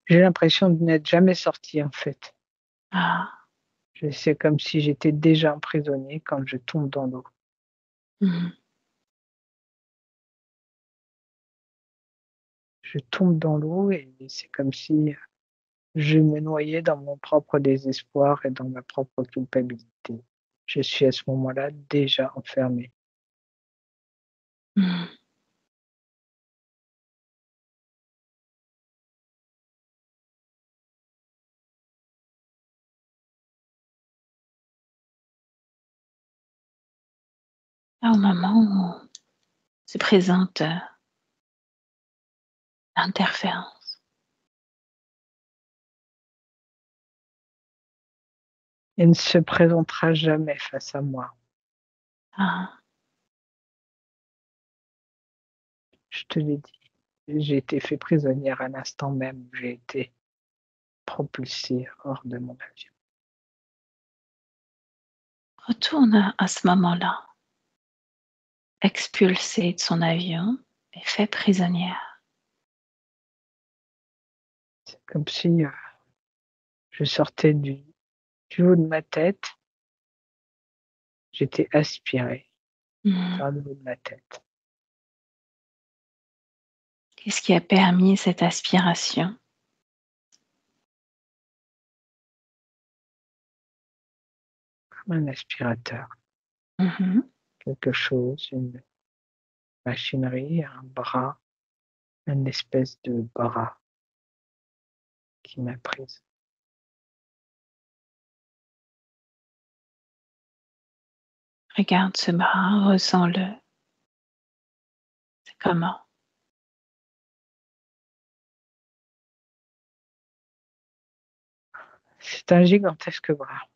S2: J'ai l'impression de n'être jamais sortie, en fait.
S1: Ah.
S2: C'est comme si j'étais déjà emprisonnée quand je tombe dans l'eau.
S1: Mmh.
S2: Je tombe dans l'eau et c'est comme si je me noyais dans mon propre désespoir et dans ma propre culpabilité. Je suis à ce moment-là déjà enfermée.
S1: Mmh. Au moment où se présente, l'interférence.
S2: Elle ne se présentera jamais face à moi.
S1: Ah.
S2: Je te l'ai dit. J'ai été fait prisonnière à l'instant même où j'ai été propulsée hors de mon avion.
S1: Retourne à ce moment-là, expulsée de son avion et faite prisonnière.
S2: C'est comme si, je sortais du haut de ma tête, j'étais aspirée
S1: Mmh.
S2: par le haut de ma tête.
S1: Qu'est-ce qui a permis cette aspiration?
S2: Comme un aspirateur,
S1: Mmh mh.
S2: quelque chose, une machinerie, un bras, une espèce de bras qui m'a prise.
S1: Regarde ce bras, ressens-le. C'est comment?
S2: C'est un gigantesque bras,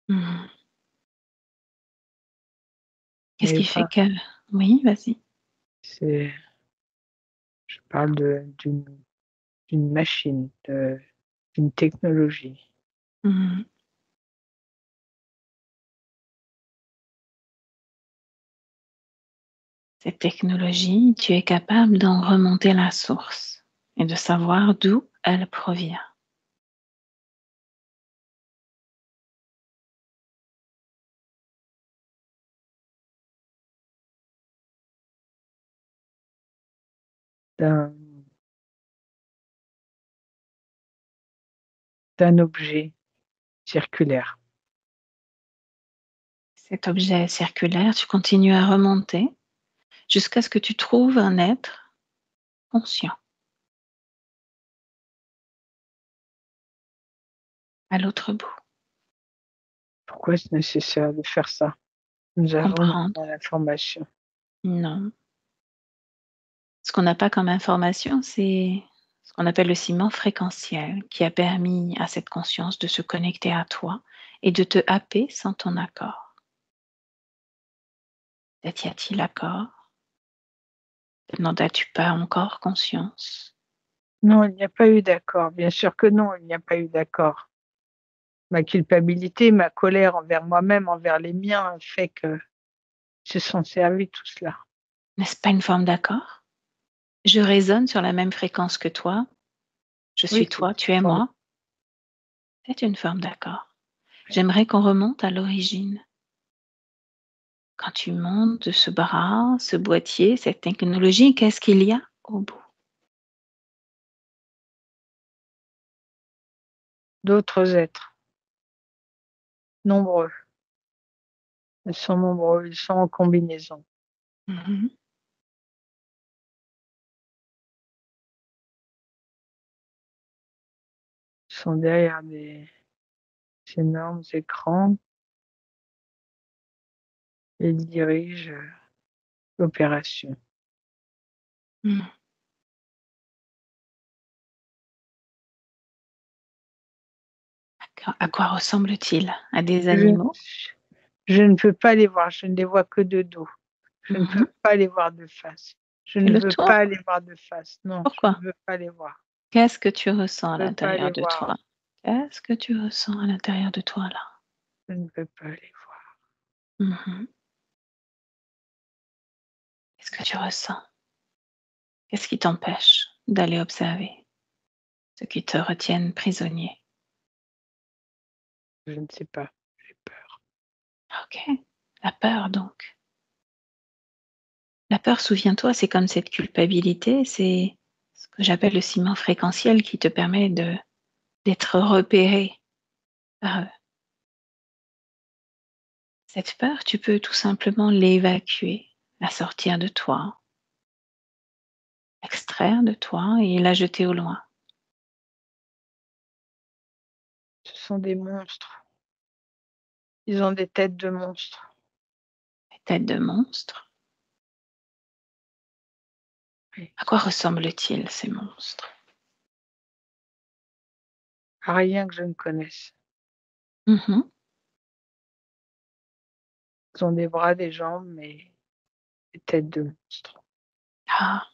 S1: Mmh. Qu'est-ce
S2: mais
S1: qui fait
S2: pas
S1: que oui, vas-y.
S2: c'est je parle d'une machine, d'une technologie.
S1: Mmh. Cette technologie, tu es capable d'en remonter la source et de savoir d'où elle provient.
S2: d'un d'un objet circulaire.
S1: Cet objet circulaire, tu continues à remonter jusqu'à ce que tu trouves un être conscient à l'autre bout.
S2: Pourquoi est-ce nécessaire de faire ça? Nous avons
S1: Comprendre?
S2: maintenant l'information.
S1: Non. Ce qu'on n'a pas comme information, c'est ce qu'on appelle le ciment fréquentiel qui a permis à cette conscience de se connecter à toi et de te happer sans ton accord. Peut-être y a-t-il accord? N'en as-tu pas encore conscience?
S2: Non, il n'y a pas eu d'accord. Bien sûr que non, il n'y a pas eu d'accord. Ma culpabilité, ma colère envers moi-même, envers les miens, fait que ils se sont servis de tout cela.
S1: N'est-ce pas une forme d'accord? Je résonne sur la même fréquence que toi. Je
S2: Oui,
S1: suis
S2: c'est
S1: toi, tu
S2: une
S1: es
S2: forme
S1: moi. C'est une forme d'accord. J'aimerais qu'on remonte à l'origine. Quand tu montes de ce bras, ce boîtier, cette technologie, qu'est-ce qu'il y a au bout?
S2: d'autres êtres, nombreux. Ils sont nombreux, ils sont en combinaison.
S1: Mmh.
S2: Ils sont derrière des énormes écrans et ils dirigent, l'opération.
S1: Mmh. À quoi ressemblent-ils? À des
S2: Je
S1: animaux?
S2: je ne peux pas les voir, je ne les vois que de dos. Je ne peux
S1: Mmh.
S2: pas les voir de face. Je
S1: Fais
S2: ne
S1: le
S2: veux pas
S1: tour.
S2: les voir de face. Non, je
S1: Pourquoi?
S2: ne veux pas les voir.
S1: Qu'est-ce que tu ressens à
S2: Je ne veux pas
S1: l'intérieur
S2: les
S1: de
S2: voir.
S1: toi? Qu'est-ce que tu ressens à l'intérieur de toi, là?
S2: Je ne veux pas les voir.
S1: Mmh. Qu'est-ce que tu ressens? Qu'est-ce qui t'empêche d'aller observer ce qui te retiennent prisonnier?
S2: Je ne sais pas, j'ai peur.
S1: OK, la peur donc. La peur, souviens-toi, c'est comme cette culpabilité, c'est ce que j'appelle le ciment fréquentiel qui te permet d'être repéré par eux. Cette peur, tu peux tout simplement l'évacuer, la sortir de toi, l'extraire de toi et la jeter au loin.
S2: Ce sont des monstres. Ils ont des têtes de monstres.
S1: Les têtes de monstres.
S2: Oui.
S1: À quoi ressemblent-ils ces monstres?
S2: À rien que je ne connaisse.
S1: Mmh.
S2: Ils ont des bras, des jambes, mais des têtes de monstres.
S1: Ah,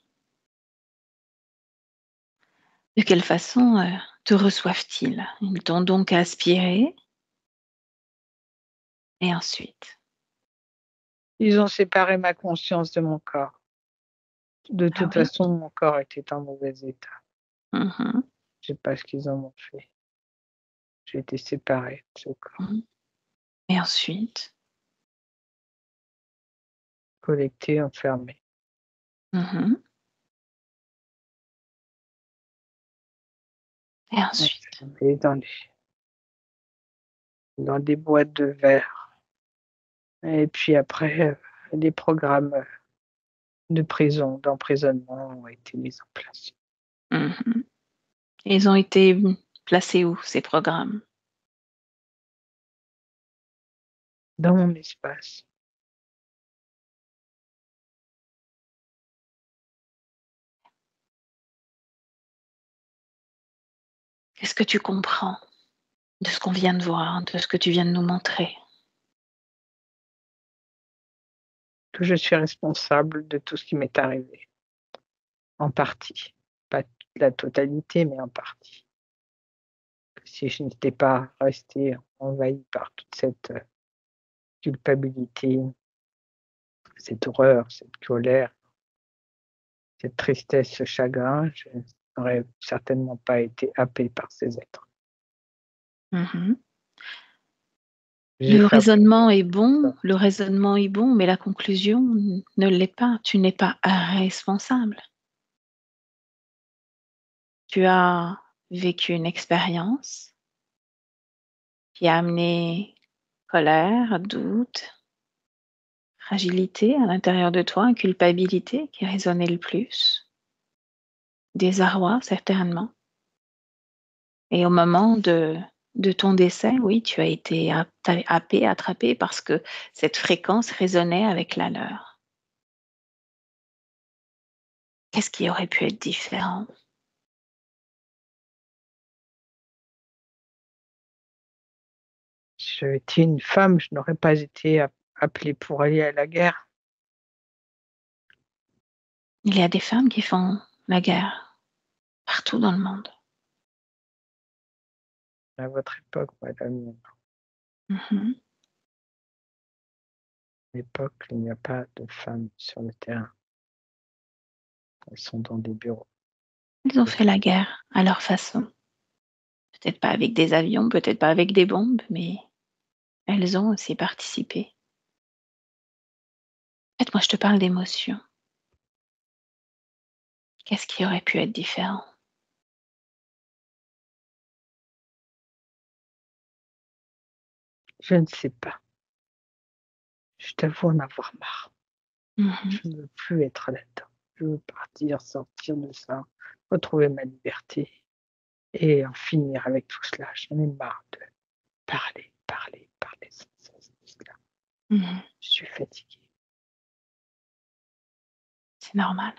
S1: de quelle façon, te reçoivent-ils? Ils t'ont donc aspiré et ensuite?
S2: Ils ont séparé ma conscience de mon corps. De
S1: Ah
S2: toute
S1: oui?
S2: façon, mon corps était en mauvais état.
S1: Mmh.
S2: Je sais pas ce qu'ils en ont fait. J'ai été séparée de ce corps,
S1: Mmh. Et ensuite?
S2: collecté, enfermé.
S1: Mmh. Et ensuite?
S2: Enfermé dans des boîtes de verre et puis après, des programmes, de prison, d'emprisonnement ont été mis en place.
S1: Mmh. Ils ont été, placés où ces programmes?
S2: Dans mon espace.
S1: Qu'est-ce que tu comprends de ce qu'on vient de voir, de ce que tu viens de nous montrer?
S2: Que je suis responsable de tout ce qui m'est arrivé, en partie. Pas la totalité, mais en partie. Que si je n'étais pas restée envahie par toute cette, culpabilité, cette horreur, cette colère, cette tristesse, ce chagrin, je n'aurais certainement pas été happée par ces êtres.
S1: Mmh.
S2: J'ai fabriqué ça.
S1: Le raisonnement est bon, mais la conclusion ne l'est pas. Tu n'es pas responsable. Tu as vécu une expérience qui a amené colère, doute, fragilité à l'intérieur de toi, culpabilité qui résonnait le plus, désarroi certainement. Et au moment de ton décès, oui, tu as été happé, attrapé parce que cette fréquence résonnait avec la leur. Qu'est-ce qui aurait pu être différent?
S2: Si j'avais été une femme, je n'aurais pas été appelée pour aller à la guerre.
S1: Il y a des femmes qui font la guerre partout dans le monde.
S2: À votre époque, madame,
S1: Mmh.
S2: à l'époque, il n'y a pas de femmes sur le terrain. Elles sont dans des bureaux.
S1: Ils ont fait la guerre à leur façon. Peut-être pas avec des avions, peut-être pas avec des bombes, mais elles ont aussi participé. En fait, moi, je te parle d'émotions. Qu'est-ce qui aurait pu être différent?
S2: Je ne sais pas. Je t'avoue en avoir marre.
S1: Mmh.
S2: Je ne veux plus être là-dedans. Je veux partir, sortir de ça, retrouver ma liberté et en finir avec tout cela. J'en ai marre de parler, parler, parler sans cesse de cela.
S1: Mmh.
S2: Je suis fatiguée.
S1: C'est normal.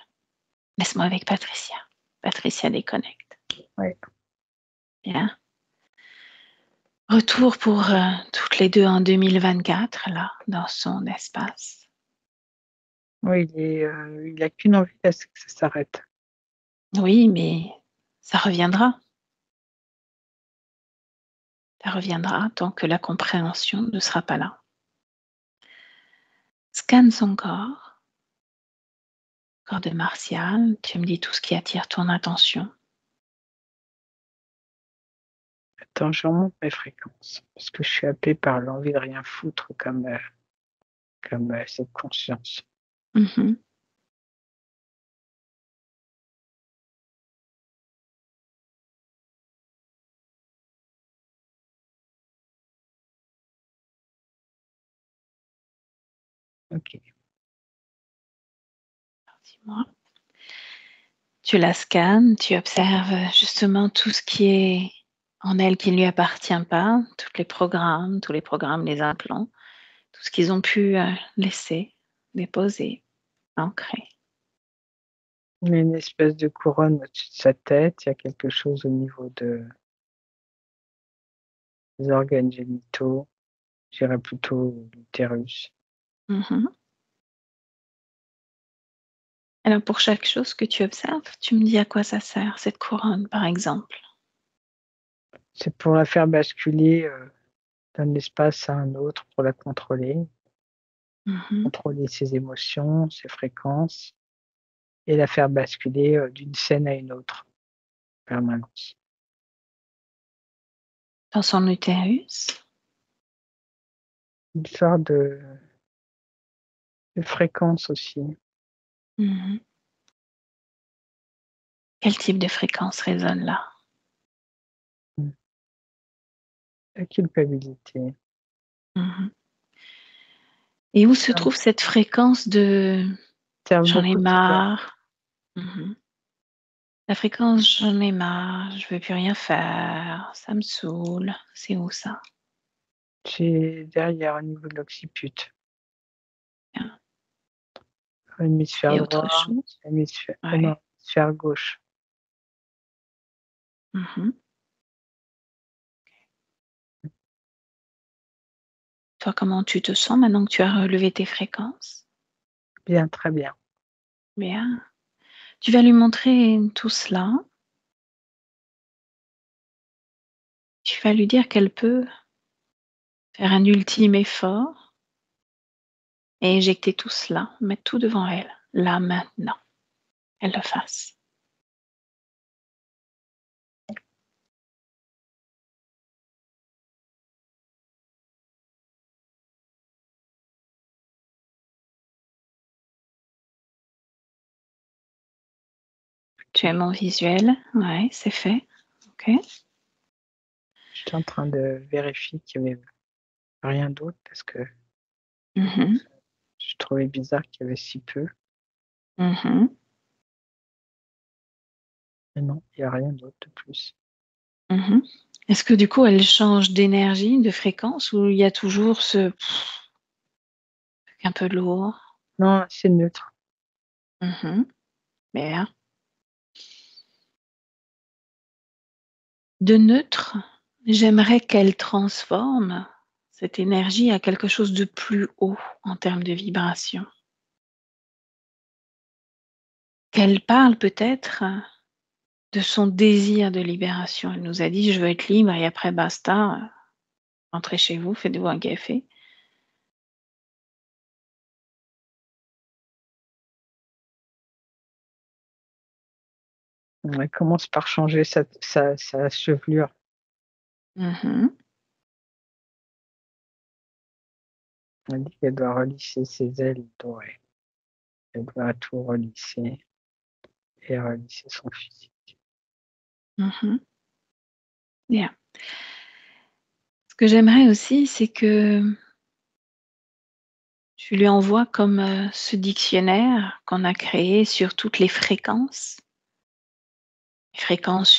S1: Laisse-moi avec Patricia. Patricia déconnecte.
S2: Ouais.
S1: Bien. Retour pour toutes les deux en 2024, là, dans son espace.
S2: Oui, il a qu'une envie, là, c'est que ça s'arrête.
S1: Oui, mais ça reviendra. Ça reviendra tant que la compréhension ne sera pas là. Scanne son corps de Martial. Tu me dis tout ce qui attire ton attention.
S2: Attends, je remonte mes fréquences parce que je suis happée par l'envie de rien foutre comme cette conscience.
S1: Mhm.
S2: OK.
S1: Dis-moi. Tu la scannes, tu observes justement tout ce qui est en elle qui ne lui appartient pas, tous les programmes, les implants, tout ce qu'ils ont pu laisser, déposer, ancrer.
S2: Il y a une espèce de couronne au-dessus de sa tête, il y a quelque chose au niveau des organes génitaux, je dirais plutôt l'utérus.
S1: Mhm. Alors pour chaque chose que tu observes, tu me dis à quoi ça sert, cette couronne par exemple.
S2: C'est pour la faire basculer, d'un espace à un autre, pour la
S1: Mhm.
S2: contrôler ses émotions, ses fréquences et la faire basculer, d'une scène à une autre, en permanence.
S1: Dans son utérus.
S2: Une sorte de fréquence aussi.
S1: Mhm. Quel type de fréquence résonne là?
S2: Mmh. La culpabilité.
S1: Mhm. Et où se
S2: Ça
S1: trouve cette fréquence de
S2: observe
S1: j'en ai
S2: beaucoup de fois.
S1: marre? Mhm. La fréquence j'en ai marre, je veux plus rien faire, ça me saoule. C'est où ça?
S2: C'est derrière, au niveau de l'occiput.
S1: Bien.
S2: Hémisphère
S1: Et autre
S2: droit,
S1: chose?
S2: non,
S1: Ouais.
S2: hémisphère gauche.
S1: Mhm. Toi, comment tu te sens maintenant que tu as relevé tes fréquences?
S2: Bien, très bien.
S1: Bien. Tu vas lui montrer tout cela. Tu vas lui dire qu'elle peut faire un ultime effort et éjecter tout cela, mettre tout devant elle, là, maintenant. Elle le fasse. Tu aimes mon visuel? Ouais, c'est fait. OK.
S2: J'étais en train de vérifier qu'il y avait rien d'autre parce que
S1: Mhm.
S2: je trouvais bizarre qu'il y avait si peu.
S1: Mhm.
S2: Mais non, il y a rien d'autre de plus.
S1: Mhm. Est-ce que du coup, elle change d'énergie, de fréquence ou il y a toujours ce un peu lourd?
S2: Non, c'est neutre.
S1: Mhm. Bien. De neutre, j'aimerais qu'elle transforme cette énergie à quelque chose de plus haut en termes de vibration. Qu'elle parle peut-être de son désir de libération. Elle nous a dit: «Je veux être libre et après basta, rentrez chez vous, faites-vous un café».
S2: Elle commence par changer sa chevelure.
S1: Mmh.
S2: Elle dit qu'elle doit relisser ses ailes dorées. Elle doit tout relisser et relisser son physique.
S1: Mmh. Bien. Ce que j'aimerais aussi, c'est que tu lui envoies comme, ce dictionnaire qu'on a créé sur toutes les fréquences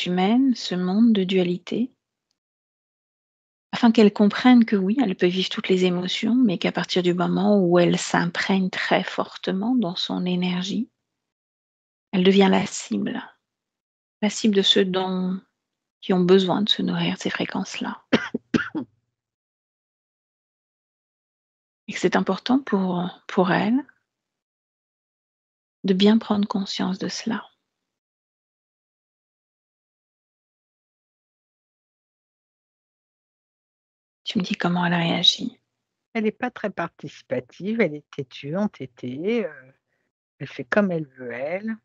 S1: humaines, ce monde de dualité. Afin qu'elle comprenne que oui, elle peut vivre toutes les émotions, mais qu'à partir du moment où elle s'imprègne très fortement dans son énergie, elle devient la cible de ceux qui ont besoin de se nourrir de ces fréquences-là. Et que c'est important pour elle de bien prendre conscience de cela. Tu me dis comment elle réagit.
S2: Elle n'est pas très participative, elle est têtue, entêtée, elle fait comme elle veut elle.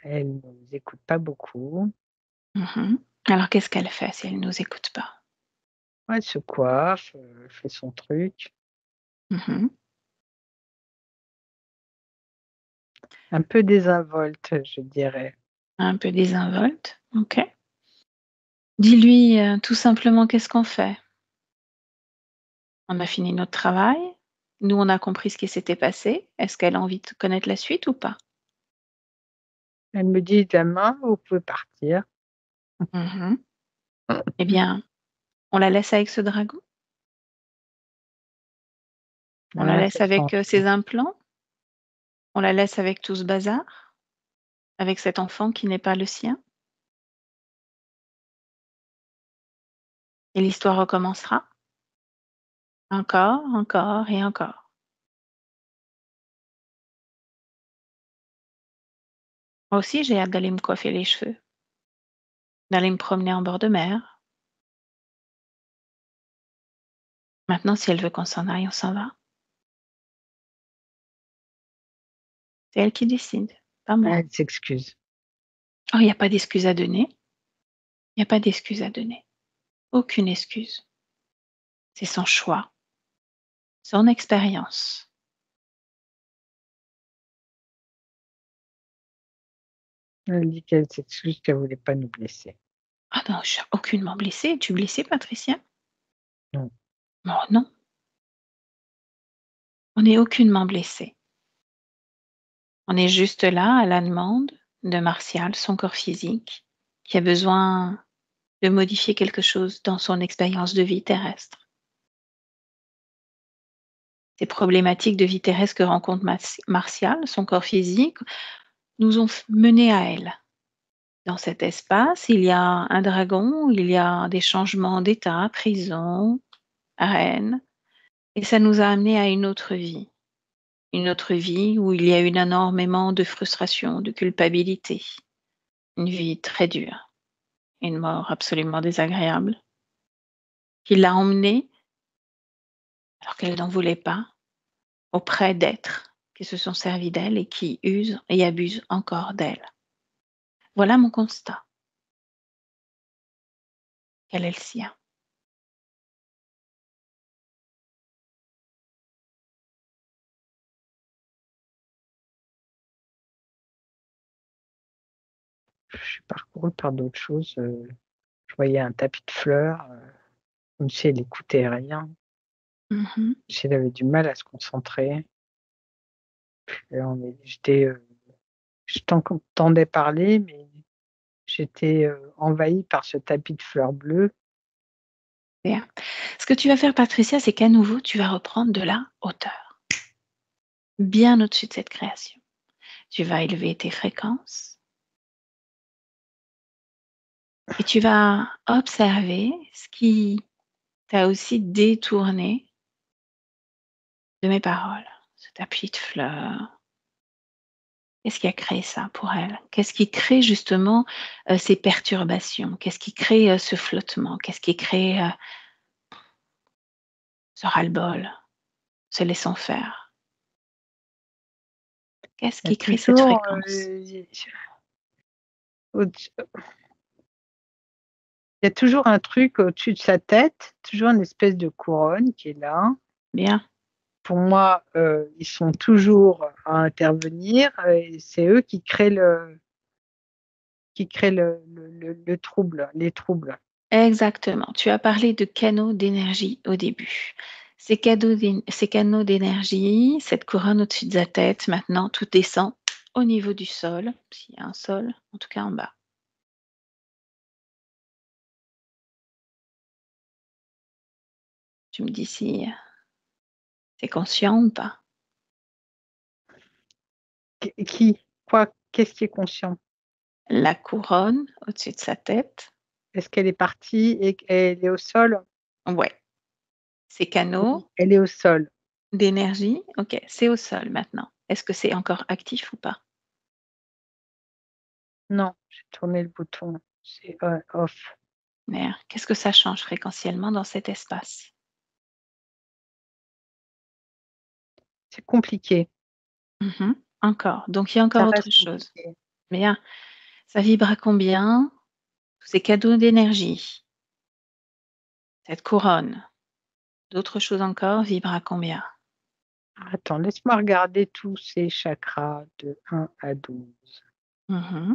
S2: Elle ne nous écoute pas beaucoup.
S1: Mmh. Alors qu'est-ce qu'elle fait si elle ne nous écoute pas?
S2: Ouais, elle se coiffe, elle fait son truc,
S1: Mmh.
S2: un peu désinvolte, je dirais.
S1: Un peu désinvolte, OK. Dis-lui, tout simplement qu'est-ce qu'on fait? On a fini notre travail, nous on a compris ce qui s'était passé. Est-ce qu'elle a envie de connaître la suite ou pas?
S2: Elle me dit: «Demain, vous pouvez partir».
S1: Mmh. Eh bien, on la laisse avec ce dragon? On la
S2: Ah,
S1: laisse
S2: ça
S1: avec,
S2: change tout.
S1: ses implants? On la laisse avec tout ce bazar? Avec cet enfant qui n'est pas le sien? Et l'histoire recommencera? Encore, encore et encore. Moi aussi, j'ai hâte d'aller me coiffer les cheveux, d'aller me promener en bord de mer. Maintenant, si elle veut qu'on s'en aille, on s'en va. C'est elle qui décide, pas moi.
S2: Elle s'excuse.
S1: Oh, il y a pas d'excuse à donner, il y a pas d'excuse à donner. Aucune excuse. C'est son choix, son expérience.
S2: Elle dit qu'elle s'excuse, qu'elle voulait pas nous blesser.
S1: Ah non, je suis aucunement blessée. Es-tu blessée, Patricia?
S2: Non,
S1: Oh non, on n'est aucunement blessé. On est juste là à la demande de Martial, son corps physique, qui a besoin de modifier quelque chose dans son expérience de vie terrestre. Ces problématiques de vie terrestre que rencontre Martial, son corps physique, nous ont mené à elle. Dans cet espace, il y a un dragon, il y a des changements d'état, prison, arène, et ça nous a amenés à une autre vie. Une autre vie où il y a eu énormément de frustration, de culpabilité. Une vie très dure, une mort absolument désagréable, qui l'a emmenée, alors qu'elle n'en voulait pas, auprès d'êtres qui se sont servis d'elle et qui usent et abusent encore d'elle. Voilà mon constat. Quel est le sien?
S2: je suis parcourue par d'autres choses, je voyais un tapis de fleurs, comme si elle écoutait rien,
S1: Mmh.
S2: si elle avait du mal à se concentrer et je t'entendais parler, mais j'étais, envahie par ce tapis de fleurs bleues.
S1: Bien. Ce que tu vas faire, Patricia, c'est qu'à nouveau, tu vas reprendre de la hauteur, bien au-dessus de cette création. Tu vas élever tes fréquences et tu vas observer ce qui t'a aussi détourné de mes paroles. Ce tapis de fleurs. Qu'est-ce qui a créé ça pour elle? Qu'est-ce qui crée justement, ces perturbations? Qu'est-ce qui crée, ce flottement? Qu'est-ce qui crée, ce ras-le-bol, ce laissant faire? Qu'est-ce
S2: Il y a
S1: qui crée cette
S2: toujours,
S1: fréquence?
S2: au-dessus il y a toujours un truc au-dessus de sa tête, toujours une espèce de couronne qui est là.
S1: Bien,
S2: Pour moi, ils sont toujours à intervenir et c'est eux qui créent le trouble, les troubles.
S1: exactement. Tu as parlé de canaux d'énergie au début. Ces canaux d'énergie, cette couronne au-dessus de sa tête, maintenant tout descend au niveau du sol, s'il y a un sol, en tout cas en bas. Tu me dis si, tu conscient ou pas?
S2: Qui? Quoi? Qu'est-ce qui est conscient?
S1: La couronne au-dessus de sa tête,
S2: Est-ce qu'elle est partie et qu'elle est au sol?
S1: Ouais, ces
S2: Oui,
S1: canaux
S2: elle est au sol.
S1: d'énergie, OK, c'est au sol maintenant. Est-ce que c'est encore actif ou pas?
S2: Non, j'ai tourné le bouton, c'est on off.
S1: Merde, qu'est-ce que ça change fréquentiellement dans cet espace?
S2: C'est compliqué,
S1: Mmh. Encore, donc il y a encore
S2: ça
S1: autre
S2: reste
S1: chose.
S2: compliqué.
S1: Bien, ça vibre à combien? Tous ces cadeaux d'énergie, cette couronne, d'autres choses encore vibrent à combien?
S2: Attends, laisse-moi regarder tous ces chakras de 1 à 12.
S1: Mmh.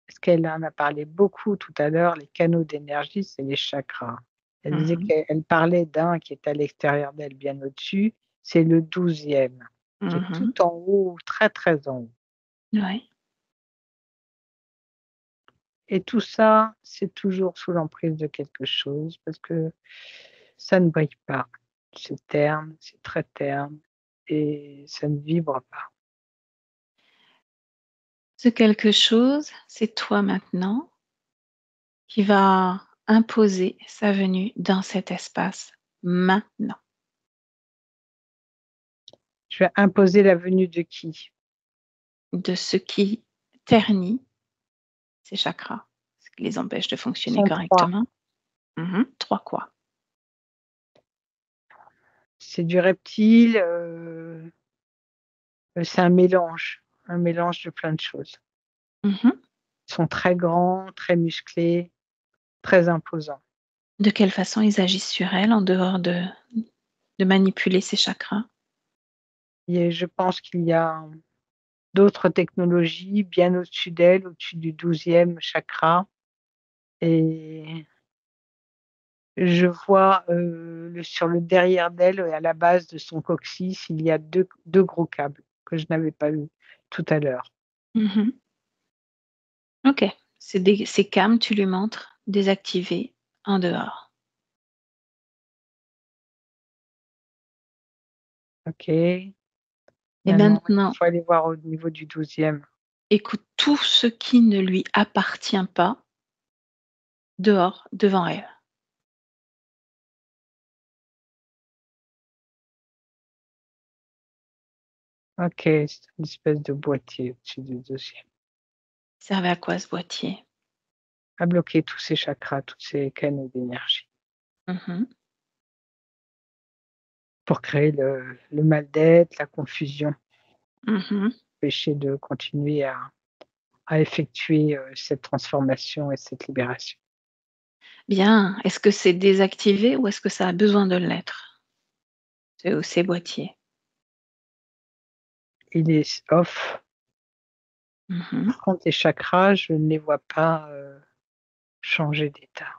S2: Parce qu'elle en a parlé beaucoup tout à l'heure, les canaux d'énergie, c'est les chakras. Elle disait
S1: Mmh.
S2: qu'elle parlait d'un qui est à l'extérieur d'elle, bien au-dessus, c'est le 12e, qui est tout
S1: Mmh.
S2: en haut, très, très en haut.
S1: Ouais.
S2: Et tout ça, c'est toujours sous l'emprise de quelque chose parce que ça ne brille pas. C'est terne, c'est très terne et ça ne vibre pas.
S1: Ce quelque chose, c'est toi maintenant qui va imposer sa venue dans cet espace maintenant.
S2: Je vais imposer la venue de qui?
S1: De ce qui ternit ces chakras, ce qui les empêche de
S2: Ils
S1: fonctionner
S2: sont 3.
S1: correctement. 3 quoi?
S2: C'est du reptile, c'est un mélange de plein de choses.
S1: Mmh.
S2: Ils sont très grands, très musclés, très imposants
S1: De quelle façon ils agissent sur elle en dehors de manipuler ses chakras?
S2: et je pense qu'il y a d'autres technologies bien au-dessus d'elle, au-dessus du 12e chakra et je vois, le sur le derrière d'elle, à la base de son coccyx, il y a deux gros câbles que je n'avais pas vus tout à l'heure.
S1: Mmh. OK. C'est calme, tu lui montres, désactivé, en dehors.
S2: OK.
S1: Et
S2: Maintenant, il
S1: maintenant,
S2: faut aller voir au niveau du 12e.
S1: écoute tout ce qui ne lui appartient pas dehors, devant elle.
S2: OK, c'est une espèce de boîtier au-dessus du 12e.
S1: Il servait à quoi ce boîtier?
S2: À bloquer tous ces chakras, tous ces canaux d'énergie
S1: Mmh.
S2: pour créer le mal-d'être, la confusion,
S1: Mmh.
S2: empêcher de continuer à effectuer, cette transformation et cette libération.
S1: Bien. Est-ce que c'est désactivé ou est-ce que ça a besoin de l'être? Ces boîtiers?
S2: Il est off.
S1: Mmh.
S2: Par contre, les chakras, je ne les vois pas, changer d'état.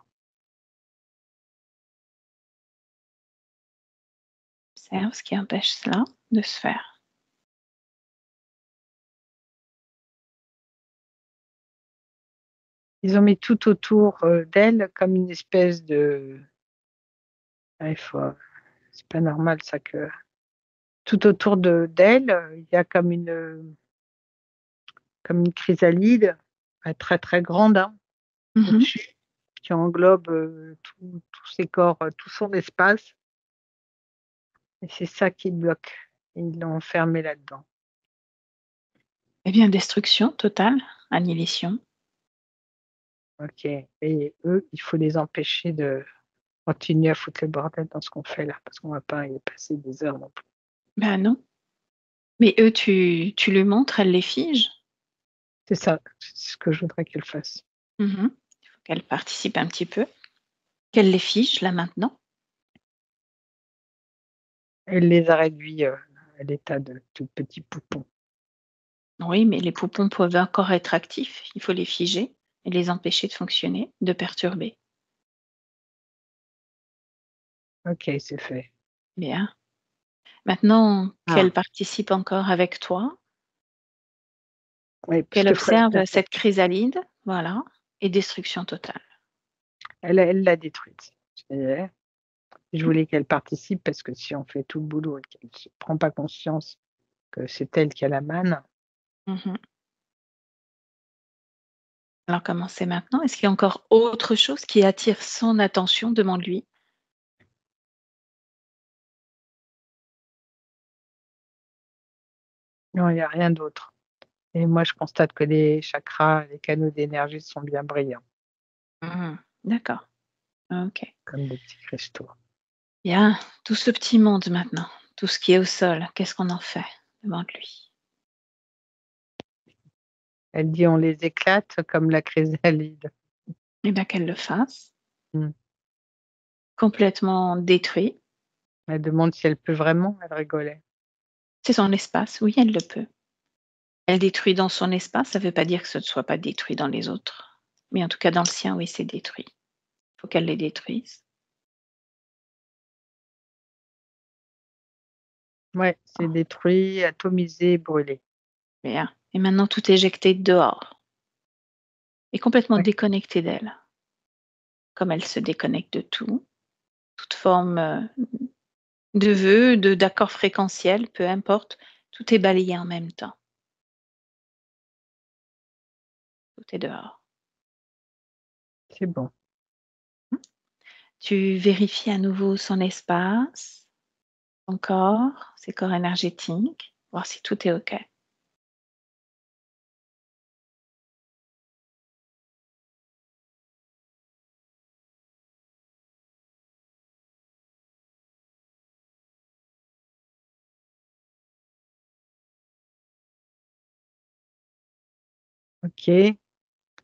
S1: Observe ce qui empêche cela de se faire.
S2: Ils ont mis tout autour, d'elle comme une espèce de il faut c'est pas normal ça que tout autour d'elle, il y a comme une chrysalide, très, très grande, hein,
S1: Mmh.
S2: au-dessus, qui englobe, tous ses corps, tout son espace et c'est ça qui bloque. Ils l'ont enfermée là-dedans.
S1: Eh bien, destruction totale, annihilation.
S2: OK et eux, il faut les empêcher de continuer à foutre le bordel dans ce qu'on fait là, parce qu'on va pas y passer des heures non plus.
S1: Ben non. Mais eux, tu lui montres, elle les fige?
S2: C'est ça, c'est ce que je voudrais qu'elle fasse.
S1: Mmh. Il faut qu'elle participe un petit peu, qu'elle les fige là maintenant.
S2: Elle les a réduits, à l'état de tout petits poupons.
S1: Oui, mais les poupons peuvent encore être actifs, il faut les figer et les empêcher de fonctionner, de perturber.
S2: OK, c'est fait.
S1: Bien. Maintenant
S2: Ah,
S1: qu'elle participe encore avec toi,
S2: oui, parce
S1: qu'elle
S2: que Fred
S1: observe cette chrysalide, voilà, et destruction totale.
S2: elle l'a détruite. Ça je voulais qu'elle participe parce que si on fait tout le boulot et qu'elle ne prend pas conscience que c'est elle qui a la manne,
S1: Mmh. Alors commencez maintenant. Est-ce qu'il y a encore autre chose qui attire son attention devant lui?
S2: Non, il y a rien d'autre et moi, je constate que les chakras, les canaux d'énergie sont bien brillants,
S1: Mmh. D'accord, OK.
S2: comme des petits cristaux.
S1: Bien, tout ce petit monde maintenant, tout ce qui est au sol, qu'est-ce qu'on en fait devant lui?
S2: Elle dit: «On les éclate comme la chrysalide».
S1: Eh bien qu'elle le fasse,
S2: Mmh.
S1: complètement détruit.
S2: Elle demande si elle peut vraiment, elle rigolait.
S1: C'est son espace, oui, elle le peut. Elle détruit dans son espace, ça ne veut pas dire que ce ne soit pas détruit dans les autres. Mais en tout cas dans le sien, oui, c'est détruit. Il faut qu'elle les détruise.
S2: Ouais, c'est détruit, atomisé, brûlé.
S1: Bien. Et maintenant tout éjecté dehors et complètement
S2: Ouais,
S1: déconnecté d'elle, comme elle se déconnecte de tout, toute forme, de vœux, de d'accords fréquentiels, peu importe, tout est balayé en même temps. Tout est dehors.
S2: c'est bon.
S1: Tu vérifies à nouveau son espace, son corps, ses corps énergétiques, voir si tout est OK.
S2: OK.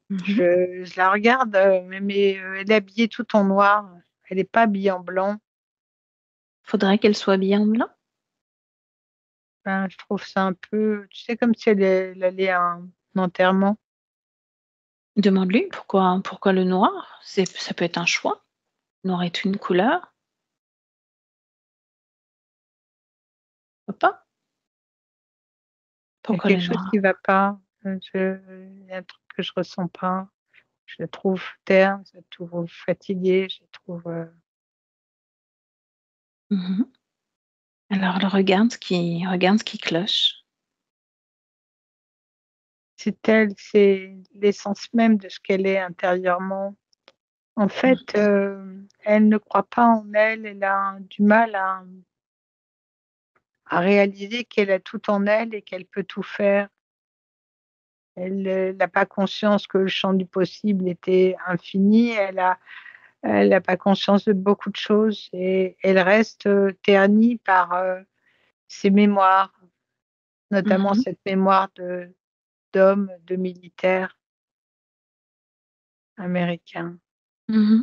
S1: Mmh.
S2: Je la regarde, elle est habillée tout en noir. Elle est pas habillée en blanc.
S1: Faudrait qu'elle soit bien en blanc.
S2: Enfin, je trouve ça un peu, tu sais, comme si elle allait à un enterrement.
S1: Demande-lui pourquoi le noir? Ça peut être un choix. Noir est une couleur, pourquoi pas?
S2: Il y a
S1: Pourquoi le
S2: quelque chose
S1: noir?
S2: qui va pas, je il y a un truc que je ressens pas. Je la trouve terne, je la trouve fatiguée, je la trouve,
S1: Mmh. Alors elle regarde ce qui cloche.
S2: c'est elle, c'est l'essence même de ce qu'elle est intérieurement. En fait,
S1: Mmh.
S2: elle ne croit pas en elle, elle a du mal à réaliser qu'elle a tout en elle et qu'elle peut tout faire. Elle n'a pas conscience que le champ du possible était infini. Elle a pas conscience de beaucoup de choses et elle reste, ternie par, ses mémoires, notamment
S1: Mmh.
S2: cette mémoire d'homme, de militaire américain
S1: Mmh.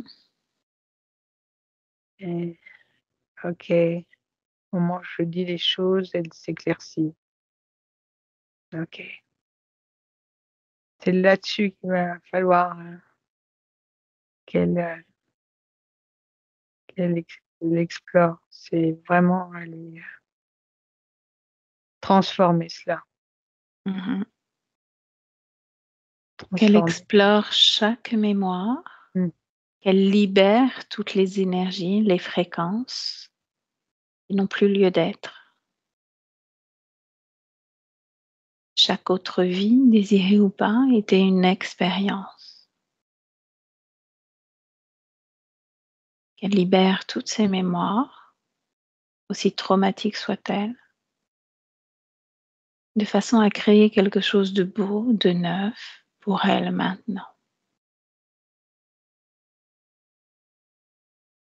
S2: et OK, au moment où je dis les choses, elle s'éclaircit. OK. C'est là-dessus qu'il va falloir, qu'elle, qu'elle explore. C'est vraiment aller, transformer cela,
S1: Mmh. Qu'elle
S2: transformer.
S1: explore chaque mémoire,
S2: Mmh.
S1: qu'elle libère toutes les énergies, les fréquences qui n'ont plus lieu d'être. Chaque autre vie, désirée ou pas, était une expérience. Qu'elle libère toutes ces mémoires, aussi traumatiques soient-elles, de façon à créer quelque chose de beau, de neuf pour elle maintenant.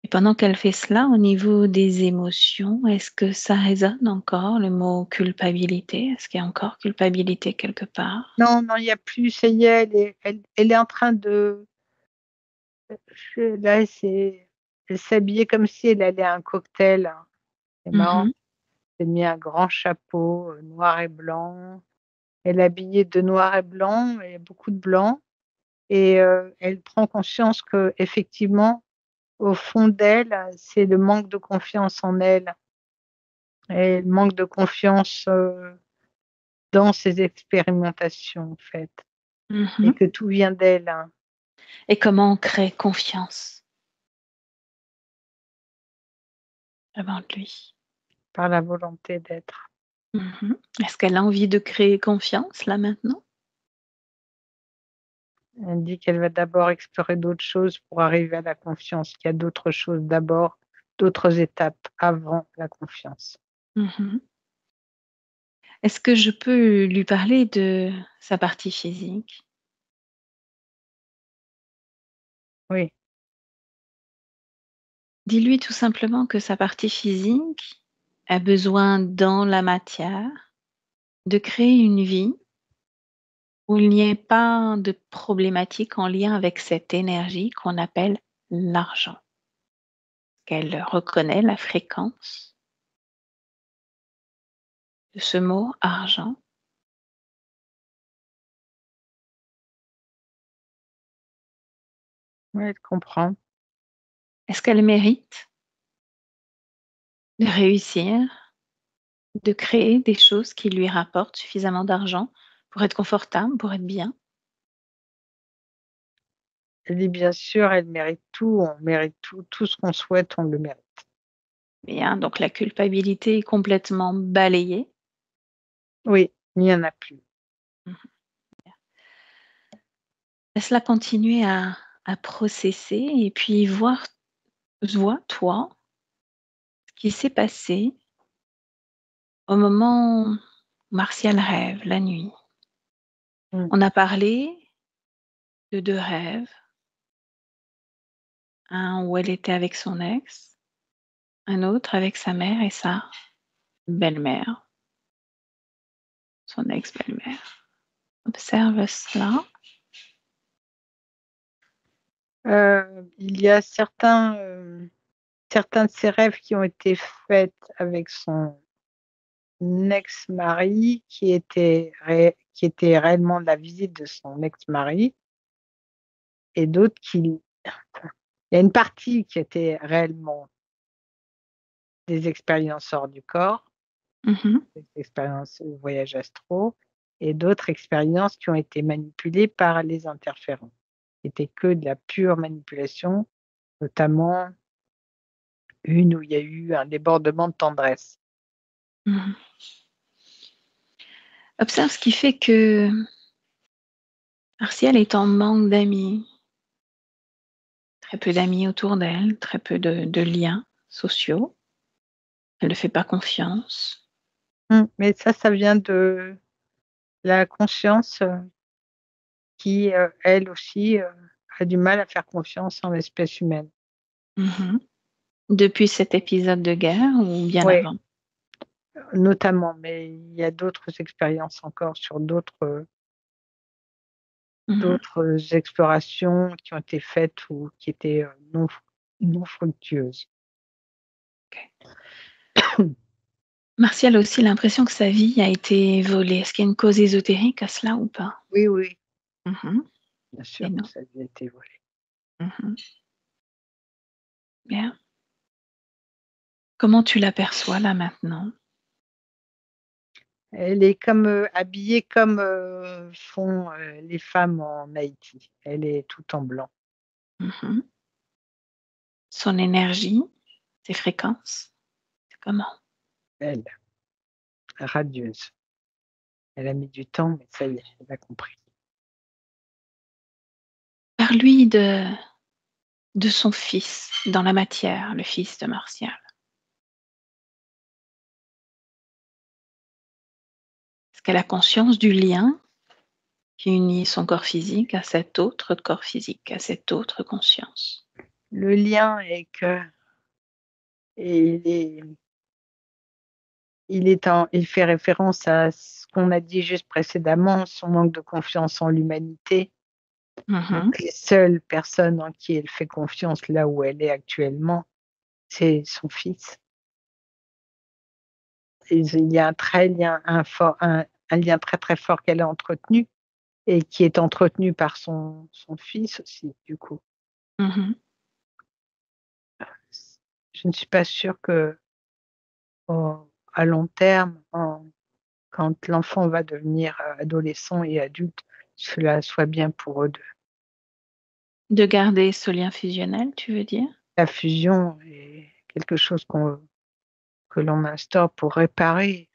S1: Et pendant qu'elle fait cela, au niveau des émotions, est-ce que ça résonne encore le mot culpabilité? Est-ce qu'il y a encore culpabilité quelque part?
S2: Non, non, il y a plus, ça y est, elle est en train de, là, elle s'habillait comme si elle allait à un cocktail. C'est marrant.
S1: Mmh.
S2: Elle mis un grand chapeau, noir et blanc. Elle est habillée de noir et blanc et beaucoup de blanc et elle prend conscience qu'effectivement, au fond d'elle, c'est le manque de confiance en elle et le manque de confiance, dans ses expérimentations, en fait et
S1: Mmh.
S2: que tout vient d'elle, hein,
S1: Et comment on crée confiance avant lui?
S2: par la volonté d'être.
S1: Mmh. Est-ce qu'elle a envie de créer confiance là maintenant?
S2: Elle dit qu'elle va d'abord explorer d'autres choses pour arriver à la confiance, qu'il y a d'autres choses d'abord, d'autres étapes avant la confiance.
S1: Mmh. Est-ce que je peux lui parler de sa partie physique?
S2: Oui,
S1: Dis-lui tout simplement que sa partie physique a besoin dans la matière de créer une vie où il n'y ait pas de problématique en lien avec cette énergie qu'on appelle l'argent. Qu'elle reconnaît la fréquence de ce mot argent.
S2: oui, elle comprend.
S1: Est-ce qu'elle mérite de réussir, de créer des choses qui lui rapportent suffisamment d'argent pour être confortable, pour être bien?
S2: Elle dit: «Bien sûr, elle mérite tout, on mérite tout, tout ce qu'on souhaite, on le mérite».
S1: Bien, donc la culpabilité est complètement balayée.
S2: Oui, il n'y en a plus.
S1: Mmh. Laisse-la continuer à processer et puis vois toi, ce qui s'est passé au moment où Martial rêve la nuit.
S2: Mmh,
S1: On a parlé de 2 rêves, un où elle était avec son ex, un autre avec sa mère et sa belle-mère, son ex-belle-mère. Observe cela.
S2: il y a certains de ses rêves qui ont été faits avec son ex-mari, qui était réellement la visite de son ex-mari et d'autres qui il y a une partie qui était réellement des expériences hors du corps,
S1: Mmh mh.
S2: des expériences voyages astraux et d'autres expériences qui ont été manipulées par les interférents. C'était que de la pure manipulation, notamment une où il y a eu un débordement de tendresse.
S1: Mmh. Observe ce qui fait que Martial est en manque d'amis, très peu d'amis autour d'elle, très peu de liens sociaux. Elle ne fait pas confiance.
S2: Mais ça vient de la conscience, qui, elle aussi, a du mal à faire confiance en l'espèce humaine.
S1: Mmh. Depuis cet épisode de guerre ou bien
S2: Oui,
S1: avant?
S2: notamment, mais il y a d'autres expériences encore sur
S1: Mmh.
S2: d'autres explorations qui ont été faites ou qui étaient, non fructueuses.
S1: OK. Martial a aussi l'impression que sa vie a été volée. Est-ce qu'il y a une cause ésotérique à cela ou pas?
S2: Oui, oui,
S1: Mmh.
S2: bien
S1: Et
S2: sûr que
S1: non.
S2: ça lui a été volé.
S1: Mmh. Bien. Comment tu l'aperçois là maintenant?
S2: Elle est comme, habillée comme, font, les femmes en Haïti. Elle est toute en blanc.
S1: Mmh. Son énergie, ses fréquences, c'est comment?
S2: Elle, radieuse. Elle a mis du temps, mais ça y est, elle a compris.
S1: Parle-lui de son fils dans la matière, le fils de Martial. Est-ce qu'elle a conscience du lien qui unit son corps physique à cet autre corps physique, à cette autre conscience?
S2: Le lien est que il est il fait référence à ce qu'on a dit juste précédemment, son manque de confiance en l'humanité. Donc
S1: Mmh.
S2: les seules personnes en qui elle fait confiance là où elle est actuellement, c'est son fils. Et il y a un lien très, très fort qu'elle a entretenu et qui est entretenu par son fils aussi, du coup.
S1: Mmh.
S2: Je ne suis pas sûre que, à long terme, quand l'enfant va devenir, adolescent et adulte, cela soit bien pour eux 2.
S1: De garder ce lien fusionnel, tu veux dire?
S2: La fusion est quelque chose que l'on instaure pour réparer,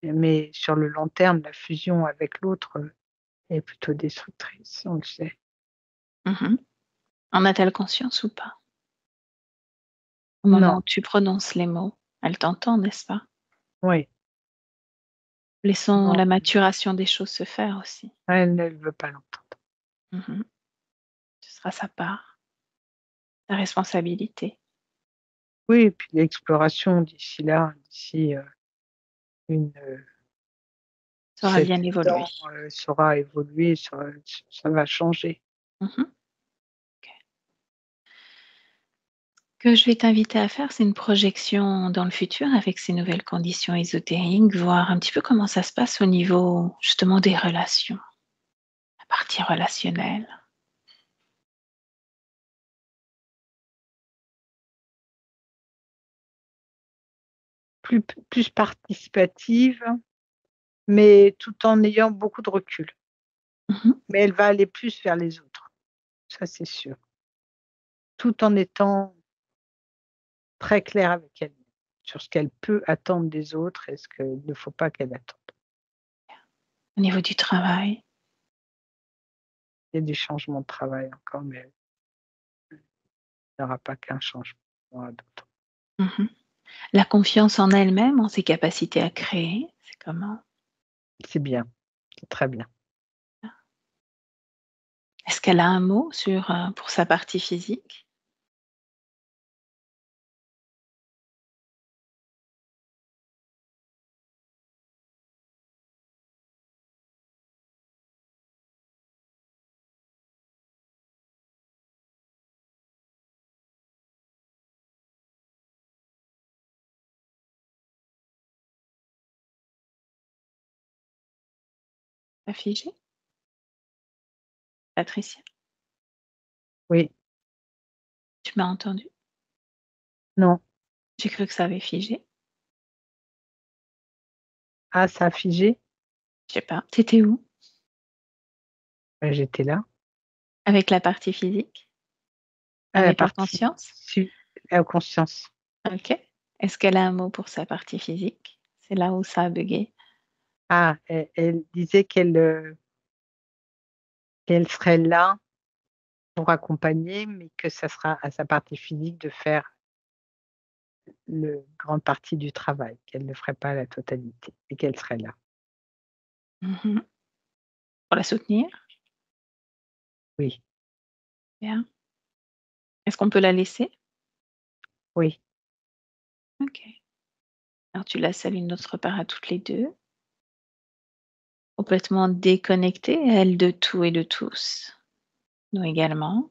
S2: mais sur le long terme, la fusion avec l'autre, est plutôt destructrice, on le sait.
S1: Mmh. En a-t-elle conscience ou pas? Au moment
S2: Non,
S1: où tu prononces les mots, elle t'entend, n'est-ce pas?
S2: oui,
S1: Laissons
S2: non,
S1: la maturation des choses se faire aussi.
S2: elle ne veut pas l'entendre.
S1: Mmh. Ce sera sa part, ta responsabilité.
S2: Oui et puis l'exploration d'ici là, d'ici, une,
S1: Ça aura
S2: 7
S1: bien évolué.
S2: ans, saura évoluer, ça va changer.
S1: Mmh. Que je vais t'inviter à faire, c'est une projection dans le futur avec ces nouvelles conditions ésotériques, voir un petit peu comment ça se passe au niveau justement des relations, la partie relationnelle.
S2: Plus participative, mais tout en ayant beaucoup de recul.
S1: Mmh.
S2: Mais elle va aller plus vers les autres, ça c'est sûr. Tout en étant très claire avec elle, sur ce qu'elle peut attendre des autres et ce qu'il ne faut pas qu'elle attende.
S1: Au niveau du travail.
S2: Il y a des changements de travail encore, mais il n'y aura pas qu'un changement, il y en aura d'autres.
S1: Mmh. La confiance en elle-même, en ses capacités à créer, c'est comment?
S2: C'est bien, c'est très bien.
S1: Est-ce qu'elle a un mot sur, pour sa partie physique? Pas figé? Patricia?
S2: Oui,
S1: Tu m'as entendu?
S2: non.
S1: J'ai cru que ça avait figé.
S2: Ah, ça a figé?
S1: Je sais pas. Tu étais où?
S2: Bah, j'étais là.
S1: Avec la partie physique?
S2: Ah, la
S1: Avec la
S2: partie
S1: conscience?
S2: su la conscience.
S1: OK. Est-ce qu'elle a un mot pour sa partie physique? C'est là où ça a buggé.
S2: Ah, elle disait qu'elle serait là pour accompagner, mais que ça sera à sa partie physique de faire le grande partie du travail, qu'elle ne ferait pas la totalité et qu'elle serait là.
S1: Mmh. Pour la soutenir?
S2: Oui,
S1: Bien. Est-ce qu'on peut la laisser?
S2: oui,
S1: OK. Alors tu la salues de notre part à toutes les 2, complètement déconnectées, elle de tout et de tous. Nous également,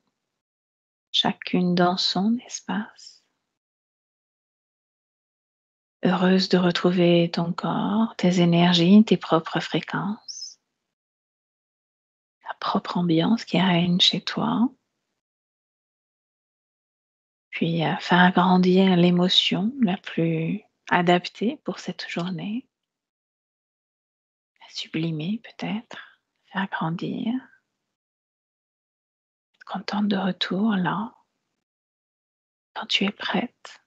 S1: chacune dans son espace. Heureuse de retrouver ton corps, tes énergies, tes propres fréquences, ta propre ambiance qui règne chez toi. Puis, faire grandir l'émotion la plus adaptée pour cette journée, la sublimer peut-être, faire grandir, être contente de retour là, quand tu es prête.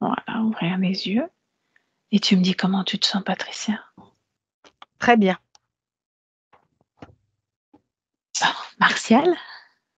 S1: Voilà, ouvrir les yeux et tu me dis comment tu te sens, Patricia?
S2: très bien.
S1: Bon, Martial?